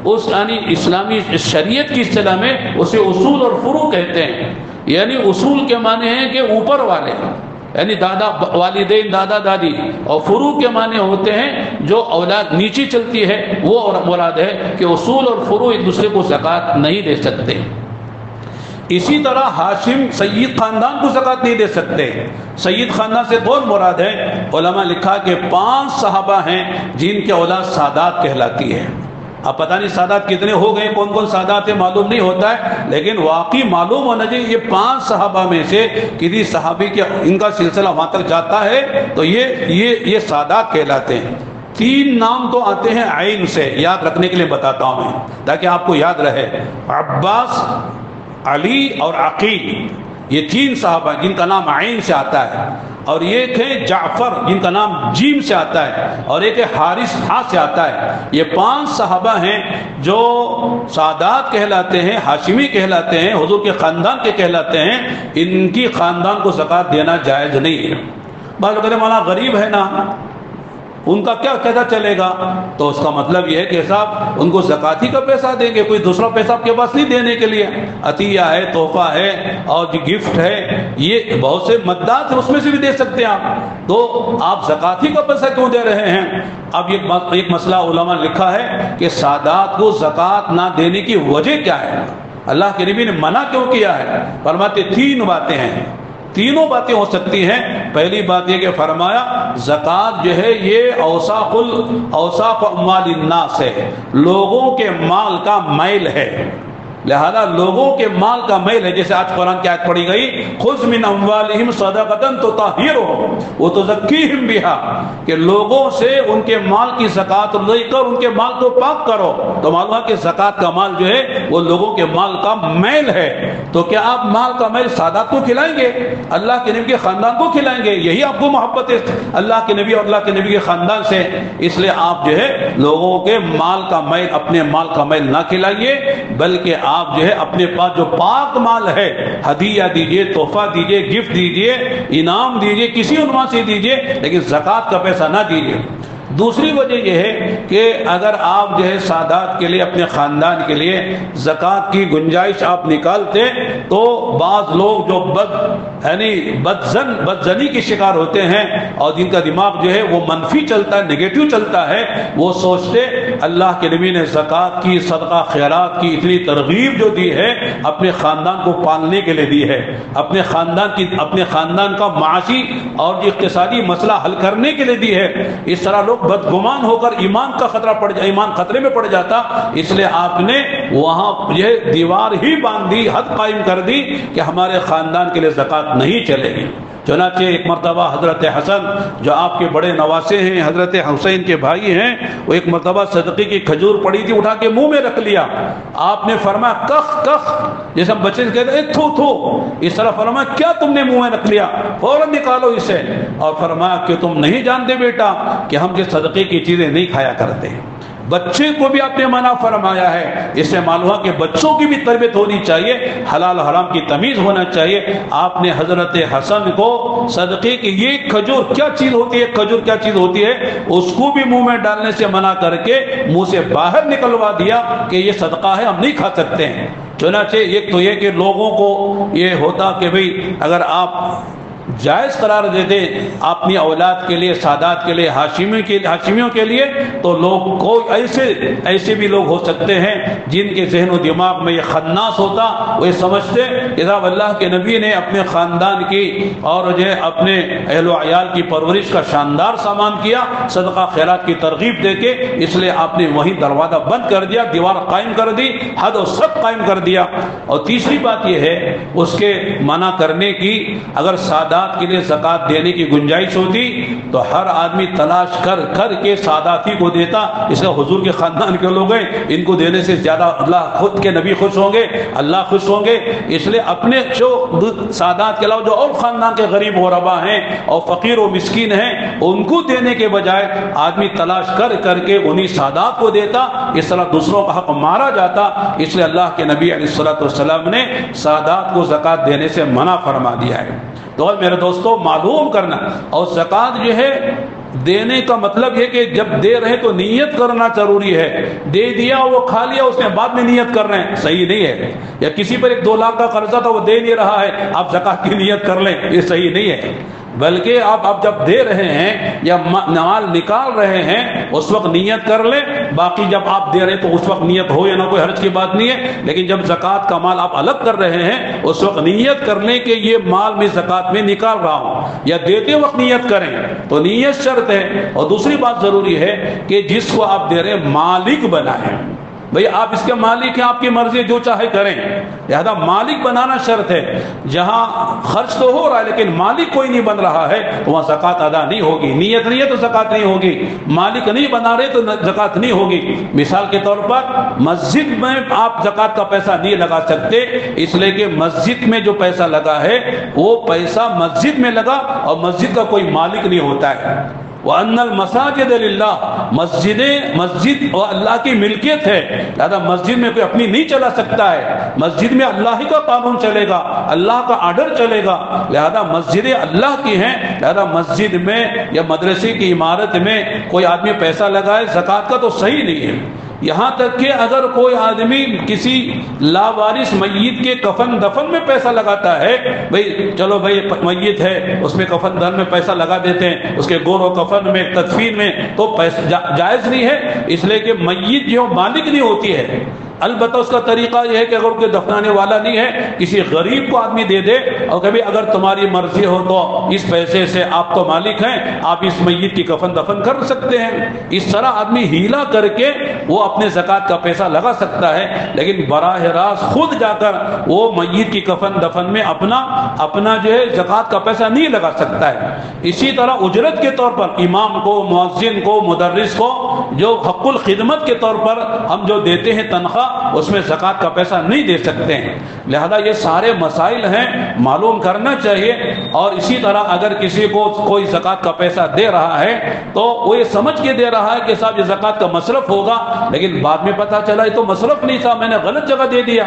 اس یعنی اسلامی شریعت کی اصطلاح میں اسے اصول اور فروع کہتے ہیں۔ یعنی اصول کے معنی ہیں کہ اوپر والے، یعنی دادا والدین، دادا دادی، اور فروع کے معنی ہوتے ہیں جو اولاد نیچی چلتی ہے، وہ مراد ہے کہ اصول اور فروع ایک دوسرے کو زکوٰۃ نہیں دے سکتے۔ اسی طرح ہاشم سید خاندان کو زکوٰۃ نہیں دے سکتے۔ سید خاندان سے کون مراد ہے؟ علماء لکھا کہ 5 صحابہ ہیں جن کی اولاد سادات کہلاتی ہے۔ اب پتہ نہیں سادات کتنے ہو گئے، کون کون سادات ہیں معلوم نہیں ہوتا ہے، لیکن واقعی معلوم ہونا چاہیے یہ 5 صحابہ میں سے کسی صحابی کے ان کا سلسلہ وہاں تک جاتا ہے تو یہ سادات کہلاتے ہیں۔ 3 نام تو آتے ہیں عین سے، یاد رکھنے کے لیے بتاتا ہوں میں تاکہ آپ کو یاد رہے۔ عباس، علی اور عقیل، یہ 3 صحابہ جن کا نام عین سے آتا ہے، اور ایک ہے جعفر جن کا نام جیم سے آتا ہے، اور ایک ہے حارث ہا سے آتا ہے۔ یہ 5 صحابہ ہیں جو سادات کہلاتے ہیں، ہاشمی کہلاتے ہیں، حضور کے خاندان کے کہلاتے ہیں۔ ان کی خاندان کو زکوٰۃ دینا جائز نہیں ہے۔ بعض لوگ کہتے ہیں مولانا غریب ہے نا، ان کا کیا کیسا چلے گا؟ تو اس کا مطلب یہ ہے کہ صاحب ان کو زکوٰۃ ہی کا پیسہ دیں گے، کوئی دوسرا پیسہ آپ کے پاس نہیں دینے کے لیے۔ عطیہ ہے، تحفہ ہے، اور گفٹ ہے، یہ بہت سے مدات اس میں سے بھی دے سکتے ہیں آپ، تو آپ زکوٰۃ ہی کا پیسہ کیوں دے رہے ہیں؟ اب ایک مسئلہ علماء نے لکھا ہے کہ سادات کو زکوٰۃ نہ دینے کی وجہ کیا ہے، اللہ کے نبی نے منع کیوں کیا ہے؟ فرماتے 3 باتیں ہیں، تینوں باتیں ہو سکتی ہیں۔ پہلی بات یہ کہ فرمایا زکوٰۃ جو ہے یہ اوساق اموال الناس ہے، لوگوں کے مال کا میل ہے، لہذا لوگوں کے مال کا میل ہے۔ جیسے آج قرآن کی آیت پڑھی گئی، خذ من اموالہم صدقۃ تطہرہم وتزکیہم بہا، کہ لوگوں سے ان کے مال کی زکوٰۃ لے کر ان کے مال کو پاک کرو۔ تو معلوم ہے کہ زکوٰۃ کا مال جو ہے وہ لوگوں کے مال کا میل ہے۔ تو کیا آپ مال کا میل سادات کو کھلائیں گے؟ اللہ کے نبی کے خاندان کو کھلائیں گے؟ یہی آپ کو محبت ہے اللہ کے نبی اور اللہ کے نبی کے خاندان سے، اس لیے آپ جو ہے لوگوں کے مال کا میل، اپنے مال کا میل نہ کھلائیے، بلکہ آپ جو ہے اپنے پاس جو پاک مال ہے ہدیہ دیجئے، تحفہ دیجئے، گفٹ دیجئے، انعام دیجئے، کسی عنوان سے دیجئے، لیکن زکوٰۃ کا پیسہ نہ دیجئے۔ دوسری وجہ یہ ہے کہ اگر آپ جو ہے سادات کے لیے، اپنے خاندان کے لیے زکوٰۃ کی گنجائش آپ نکالتے تو بعض لوگ جو بدزنی کے شکار ہوتے ہیں اور جن کا دماغ جو ہے وہ منفی چلتا ہے، نگیٹو چلتا ہے، وہ سوچتے اللہ کے نبی نے زکوٰۃ کی، صدقہ خیرات کی اتنی ترغیب جو دی ہے اپنے خاندان کو پالنے کے لیے دی ہے، اپنے خاندان کا معاشی اور اقتصادی مسئلہ حل کرنے کے لیے دی ہے۔ اس طرح لوگ بدگمان ہو کر ایمان خطرے میں پڑ جاتا، اس لیے آپ نے وہاں یہ دیوار ہی باندھ دی، حد قائم کر دی کہ ہمارے خاندان کے لیے زکوٰۃ نہیں چلے گی۔ چنانچہ ایک مرتبہ حضرت حسن جو آپ کے بڑے نواسے ہیں، حضرت حسین کے بھائی ہیں، وہ ایک مرتبہ صدقے کی کھجور پڑی تھی، اٹھا کے منہ میں رکھ لیا۔ آپ نے فرمایا کخ کخ، جیسے ہم بچے کہتے ہیں تھو تھو، اس طرح فرمایا کیا تم نے منہ میں رکھ لیا، فوراً نکالو اسے۔ اور فرمایا کہ تم نہیں جانتے بیٹا کہ ہم جو صدقے کی چیزیں نہیں کھایا کرتے۔ بچے کو بھی آپ نے منع فرمایا ہے، اس سے معلوم ہوا کہ بچوں کی بھی تربیت ہونی چاہیے، حلال حرام کی تمیز ہونا چاہیے۔ آپ نے حضرت حسن کو صدقے کی یہ کھجور کیا چیز ہوتی ہے، کھجور کیا چیز ہوتی ہے، اس کو بھی منہ میں ڈالنے سے منع کر کے منہ سے باہر نکلوا دیا کہ یہ صدقہ ہے، ہم نہیں کھا سکتے ہیں۔ چنانچہ ایک تو یہ کہ لوگوں کو یہ ہوتا کہ بھئی اگر آپ جائز قرار دیتے اپنی اولاد کے لیے، سادات کے لیے، ہاشمیوں کے لیے، تو لوگ کوئی ایسے بھی لوگ ہو سکتے ہیں جن کے ذہن و دماغ میں یہ خناس ہوتا، وہ یہ سمجھتے کہ صاحب اللہ کے نبی نے اپنے خاندان کی اور جو ہے اپنے اہل و عیال کی پرورش کا شاندار سامان کیا صدقہ خیرات کی ترغیب دے کے، اس لیے آپ نے وہیں دروازہ بند کر دیا، دیوار قائم کر دی، حد و سب قائم کر دیا۔ اور تیسری بات یہ ہے اس کے منع کرنے کی، اگر سادات سادات کے لیے زکوٰۃ دینے کی گنجائش ہوتی تو ہر آدمی تلاش کر کر کے سادات ہی کو دیتا. اس کا حضور کے خاندان کے لوگ ہیں, ان کو دینے سے زیادہ اللہ خود کے نبی خوش ہوں گے, اللہ خوش ہوں گے. اس لیے اپنے جو سادات کے علاوہ جو اور خاندان کے غریب غربا ہیں اور فقیر و مسکین ہیں ان کو دینے کے بجائے آدمی تلاش کر کر کے انہی سادات کو دیتا. اس طرح دوسروں کا حق مارا جاتا. اس لیے اللہ کے نبی علیہ الصلوۃ والسلام نے سادات کو زکوٰۃ دینے سے منع فرما دیا ہے. تو میرے دوستوں معلوم کرنا, اور زکوٰۃ جو ہے دینے کا مطلب یہ کہ جب دے رہے تو نیت کرنا ضروری ہے. دے دیا وہ کھا لیا, اس نے بعد میں نیت کر رہے ہیں, صحیح نہیں ہے. یا کسی پر 1-2 لاکھ کا قرضہ تھا وہ دے نہیں رہا ہے, آپ زکوٰۃ کی نیت کر لیں, یہ صحیح نہیں ہے. بلکہ آپ جب دے رہے ہیں یا مال نکال رہے ہیں اس وقت نیت کر لیں. باقی جب آپ دے رہے ہیں تو اس وقت نیت ہو یا نہ, کوئی حرج کی بات نہیں ہے. لیکن جب زکوٰۃ کا مال آپ الگ کر رہے ہیں اس وقت نیت کر لیں کہ یہ مال میں زکوٰۃ میں نکال رہا ہوں, یا دیتے وقت نیت کریں تو نیت شرط ہے. اور دوسری بات ضروری ہے کہ جس کو آپ دے رہے ہیں مالک بنائیں. بھئی آپ اس کے مالک ہیں, آپ کی مرضی جو چاہے کریں, لہذا مالک بنانا شرط ہے. جہاں خرچ تو ہو رہا ہے لیکن مالک کوئی نہیں بن رہا ہے تو وہاں زکوٰۃ ادا نہیں ہوگی. نیت نہیں ہے تو زکوٰۃ نہیں ہوگی, مالک نہیں بنا رہے تو زکوٰۃ نہیں ہوگی. مثال کے طور پر مسجد میں آپ زکوٰۃ کا پیسہ نہیں لگا سکتے, اس لیے کہ مسجد میں جو پیسہ لگا ہے وہ پیسہ مسجد میں لگا اور مسجد کا کوئی مالک نہیں ہوتا ہے. وَأَنَّ الْمَسَاجِدَ لِلَّهِ, مسجد اور اللہ کی ملکیت ہے, لہذا مسجد میں کوئی اپنی نہیں چلا سکتا ہے. مسجد میں اللہ ہی کا قانون چلے گا, اللہ کا آرڈر چلے گا. لہذا مسجدیں اللہ کی ہیں, لہذا مسجد میں یا مدرسے کی عمارت میں کوئی آدمی پیسہ لگائے زکوٰۃ کا تو صحیح نہیں ہے. یہاں تک کہ اگر کوئی آدمی کسی لاوارث میت کے کفن دفن میں پیسہ لگاتا ہے, بھئی چلو بھئی میت ہے اس میں کفن دفن میں پیسہ لگا دیتے ہیں, اس کے گور و کفن میں تدفین میں, تو پیسہ جائز نہیں ہے. اس لیے کہ میت جو مالک نہیں ہوتی ہے. البتہ اس کا طریقہ یہ ہے کہ اگر کوئی دفنانے والا نہیں ہے کسی غریب کو آدمی دے دے, اور کبھی اگر تمہاری مرضی ہو تو اس پیسے سے آپ تو مالک ہیں, آپ اس میت کی کفن دفن کر سکتے ہیں. اس طرح آدمی ہیلا کر کے وہ اپنے زکوٰۃ کا پیسہ لگا سکتا ہے, لیکن براہ راست خود جا کر وہ میت کی کفن دفن میں اپنا جو ہے زکوٰۃ کا پیسہ نہیں لگا سکتا ہے. اسی طرح اجرت کے طور پر امام کو, مؤذن کو, مدرس کو جو حق الخدمت کے طور پر ہم جو دیتے ہیں تنخواہ, اس میں زکوٰۃ کا پیسہ نہیں دے سکتے ہیں. لہذا یہ سارے مسائل ہیں, معلوم کرنا چاہیے. اور اسی طرح اگر کسی کو کوئی زکوٰۃ کا پیسہ دے رہا ہے تو وہ یہ سمجھ کے دے رہا ہے کہ صاحب یہ زکوٰۃ کا مصرف ہوگا, لیکن بعد میں پتہ چلا یہ تو مصرف نہیں تھا, میں نے غلط جگہ دے دیا.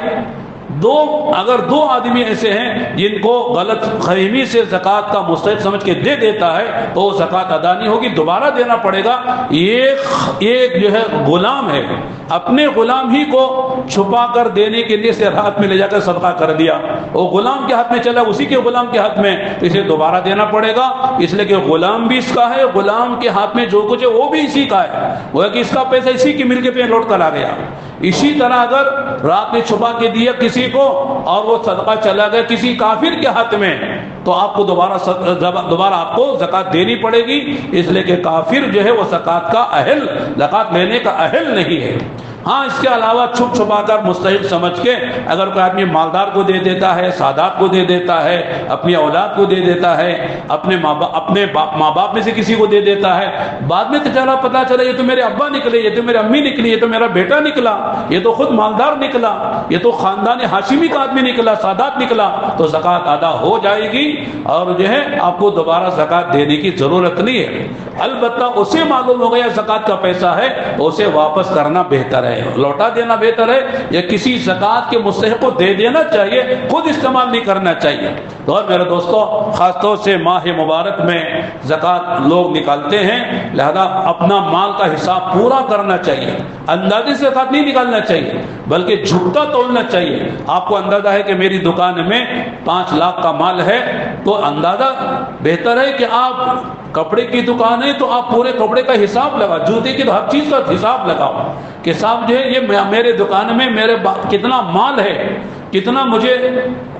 اگر دو آدمی ایسے ہیں جن کو غلط فہمی سے زکوٰۃ کا مستحق سمجھ کے دے دیتا ہے تو وہ زکوٰۃ ادا نہیں ہوگی, دوبارہ دینا پڑے گا. ایک جو ہے غلام ہے, اپنے غلام ہی کو چھپا کر دینے کے لیے سے رات میں لے جا کر صدقہ کر دیا, وہ غلام کے ہاتھ میں چلا, اسی کے غلام کے ہاتھ میں, تو اسے دوبارہ دینا پڑے گا. اس لیے کہ غلام بھی اس کا ہے, غلام کے ہاتھ میں جو کچھ ہے وہ بھی اسی کا ہے, وہ ہے کہ اس کا پیسہ اسی کی ملکیت پہ لوٹ کر آ گیا. اسی طرح اگر رات میں چھپا کے دیا کسی کو اور وہ صدقہ چلا گیا کسی کافر کے ہاتھ میں, تو آپ کو دوبارہ آپ کو زکوٰۃ دینی پڑے گی. اس لیے کہ کافر جو ہے وہ زکوٰۃ کا اہل, زکوٰۃ لینے کا اہل نہیں ہے. ہاں اس کے علاوہ چھپ چھپا کر مستحق سمجھ کے اگر کوئی آدمی مالدار کو دے دیتا ہے, سادات کو دے دیتا ہے, اپنی اولاد کو دے دیتا ہے, اپنے ماں باپ میں سے کسی کو دے دیتا ہے, بعد میں پتہ چلا یہ تو میرے ابا نکلے, یہ تو میرے امی نکلی, یہ تو میرا بیٹا نکلا, یہ تو خود مالدار نکلا, یہ تو خاندان ہاشمی کا آدمی نکلا, سادات نکلا, تو زکوٰۃ ادا ہو جائے گی اور جو ہے آپ کو دوبارہ زکوٰۃ دینے کی ضرورت نہیں ہے. البتہ اسے معلوم ہو گیا زکوٰۃ کا پیسہ ہے تو اسے واپس کرنا بہتر ہے, لوٹا دینا بہتر ہے, یا کسی زکوٰۃ کے مستحق کو دے دینا چاہیے, خود استعمال نہیں کرنا چاہیے. تو اور میرے دوستو خاص طور سے ماہ مبارک میں زکوٰۃ لوگ نکالتے ہیں, لہذا اپنا مال کا حساب پورا کرنا چاہیے. اندازے سے زکوٰۃ نہیں نکالنا چاہیے بلکہ جھکتا تولنا چاہیے. آپ کو اندازہ ہے کہ میری دکان میں 5 لاکھ کا مال ہے, تو اندازہ بہتر ہے کہ آپ کپڑے کی دکان ہے تو آپ پورے کپڑے کا حساب لگاؤ, جوتے کی ہر چیز کا حساب لگاؤ کہ صاحب جو ہے یہ میرے دکان میں میرے کتنا مال ہے, کتنا مجھے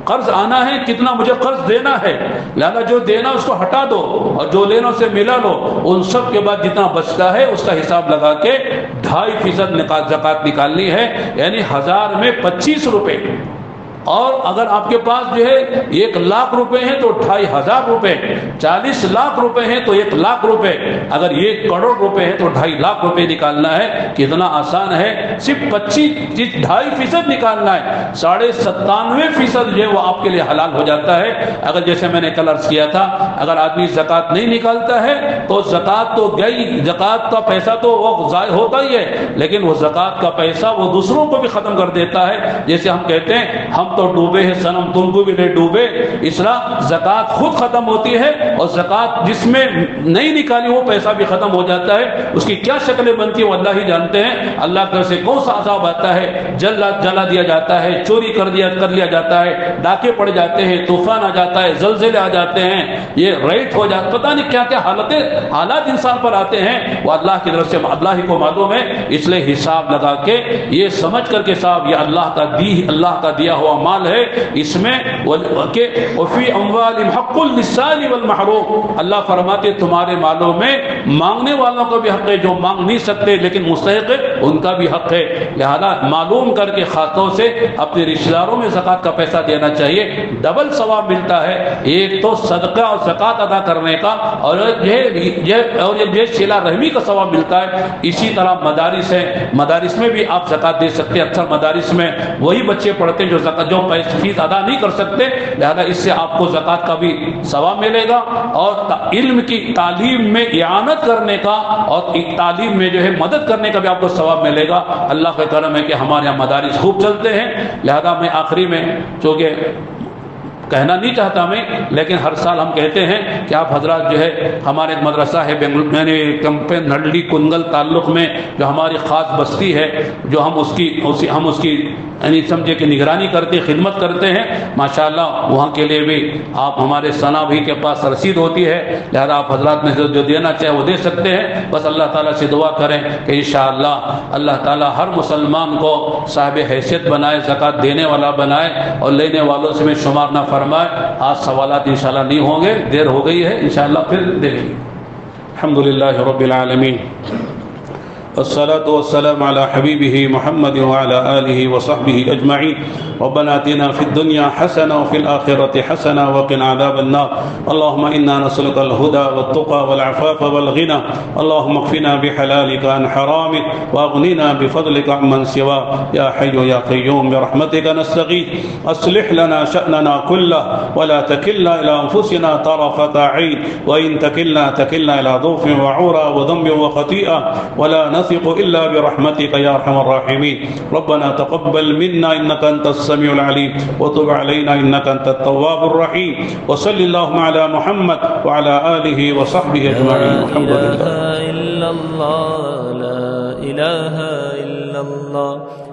قرض آنا ہے, کتنا مجھے قرض دینا ہے, لہذا جو دینا اس کو ہٹا دو اور جو لینا اسے ملا لو. ان سب کے بعد جتنا بچتا ہے اس کا حساب لگا کے 2.5% زکوٰۃ نکالنی ہے, یعنی 1000 میں 25 روپے. اور اگر آپ کے پاس جو ہے 1 لاکھ روپے ہیں تو 2500 روپے، 40 لاکھ روپے ہیں تو 1 لاکھ روپے، اگر 1 کروڑ روپے ہیں تو 2.5 لاکھ روپے نکالنا ہے۔ کتنا آسان ہے، صرف 2.5% نکالنا ہے، 97.5% جو ہے وہ آپ کے لیے حلال ہو جاتا ہے۔ اگر جیسے میں نے کل عرض کیا تھا، اگر آدمی زکوٰۃ نہیں نکالتا ہے تو زکوٰۃ تو گئی، زکوٰۃ کا پیسہ تو وہ ضائع ہوتا ہی ہے، لیکن وہ زکوٰۃ کا پیسہ وہ دوسروں کو بھی ختم کر دیتا ہے۔ جیسے ہم کہتے ہیں ہم تو ڈوبے ہیں صنم تم کو بھی نہیں ڈوبے، اس طرح زکوٰۃ خود ختم ہوتی ہے، اور زکوٰۃ جس میں نہیں نکالی وہ پیسہ بھی ختم ہو جاتا ہے۔ اس کی کیا شکلیں بنتی ہیں وہ اللہ ہی جانتے ہیں۔ اللہ کی طرف سے کون سا عذاب آتا ہے، جلا دیا جاتا ہے، چوری کر لیا جاتا ہے، ڈاکے پڑ جاتے ہیں، طوفان آ جاتا ہے، زلزلے آ جاتے ہیں، یہ ریٹ ہو جاتا، پتہ نہیں کیا کیا حالات انسان پر آتے ہیں، وہ اللہ کی طرف سے اللہ ہی کو معلوم ہے۔ اس لیے حساب لگا کے یہ سمجھ کر کے صاحب یہ اللہ کا دیا ہوا مال ہے، اس میں کہ وفی اموالہم حق للسائل والمحروم، اللہ فرماتے تمہارے مالوں میں مانگنے والوں کا بھی حق ہے، جو مانگ نہیں سکتے لیکن مستحق ہے ان کا بھی حق ہے۔ لہذا معلوم کر کے خاصوں سے اپنے رشتہ داروں میں زکوٰۃ کا پیسہ دینا چاہیے، ڈبل ثواب ملتا ہے، ایک تو صدقہ اور زکوٰۃ ادا کرنے کا، اور یہ صلہ رحمی کا ثواب ملتا ہے۔ اسی طرح مدارس ہیں، مدارس میں بھی آپ زکوٰۃ دے سکتے ہیں۔ اکثر مدارس میں وہی بچے پڑھتے ہیں جو فیس ادا نہیں کر سکتے، لہذا اس سے آپ کو زکوٰۃ کا بھی ثواب ملے گا، اور علم کی تعلیم میں اعانت کرنے کا اور تعلیم میں جو ہے مدد کرنے کا بھی آپ کو ثواب ملے گا۔ اللہ کا کرم ہے کہ ہمارے یہاں مدارس خوب چلتے ہیں۔ لہذا میں آخری میں چونکہ کہنا نہیں چاہتا میں، لیکن ہر سال ہم کہتے ہیں کہ آپ حضرات جو ہے ہمارے ایک مدرسہ ہے کمپین نڈلی کنگل تعلق میں جو ہماری خاص بستی ہے، جو ہم اس کی یعنی سمجھے کہ نگرانی کرتے خدمت کرتے ہیں، ماشاءاللہ وہاں کے لیے بھی آپ ہمارے ثنا بھی کے پاس رسید ہوتی ہے، لہذا آپ حضرات میں جو دینا چاہے وہ دے سکتے ہیں۔ بس اللہ تعالیٰ سے دعا کریں کہ انشاءاللہ اللہ تعالیٰ ہر مسلمان کو صاحب حیثیت بنائے، زکوٰۃ دینے والا بنائے، اور لینے والوں سے میں شمار نہ فرمائے۔ آج سوالات انشاءاللہ نہیں ہوں گے، دیر ہو گئی ہے، انشاءاللہ پھر دیں گے۔ الحمدللہ رب العالمین، والصلاة والسلام على حبيبه محمد وعلى آله وصحبه أجمعين. ربنا آتنا في الدنيا حسنة وفي الآخرة حسنة وقنا عذاب النار. اللهم إنا نسألك الهدى والتقى والعفاف والغنى. اللهم اكفنا بحلالك عن حرامك واغننا بفضلك عمن سواك. يا حي يا قيوم برحمتك نستغيث. أصلح لنا شأننا كله ولا تكلنا إلى أنفسنا طرفة عين، وإن تكلنا إلى ضعف وعورة وذنب وخطيئة، ولا نثق إلا برحمتك يا أرحم الراحمين. ربنا تقبل منا إنك أنت السميع العليم، وتب علينا إنك أنت التواب الرحيم. وصل اللهم على محمد وعلى آله وصحبه أجمعين. الحمد لله. لا إله إلا الله، لا إله إلا الله.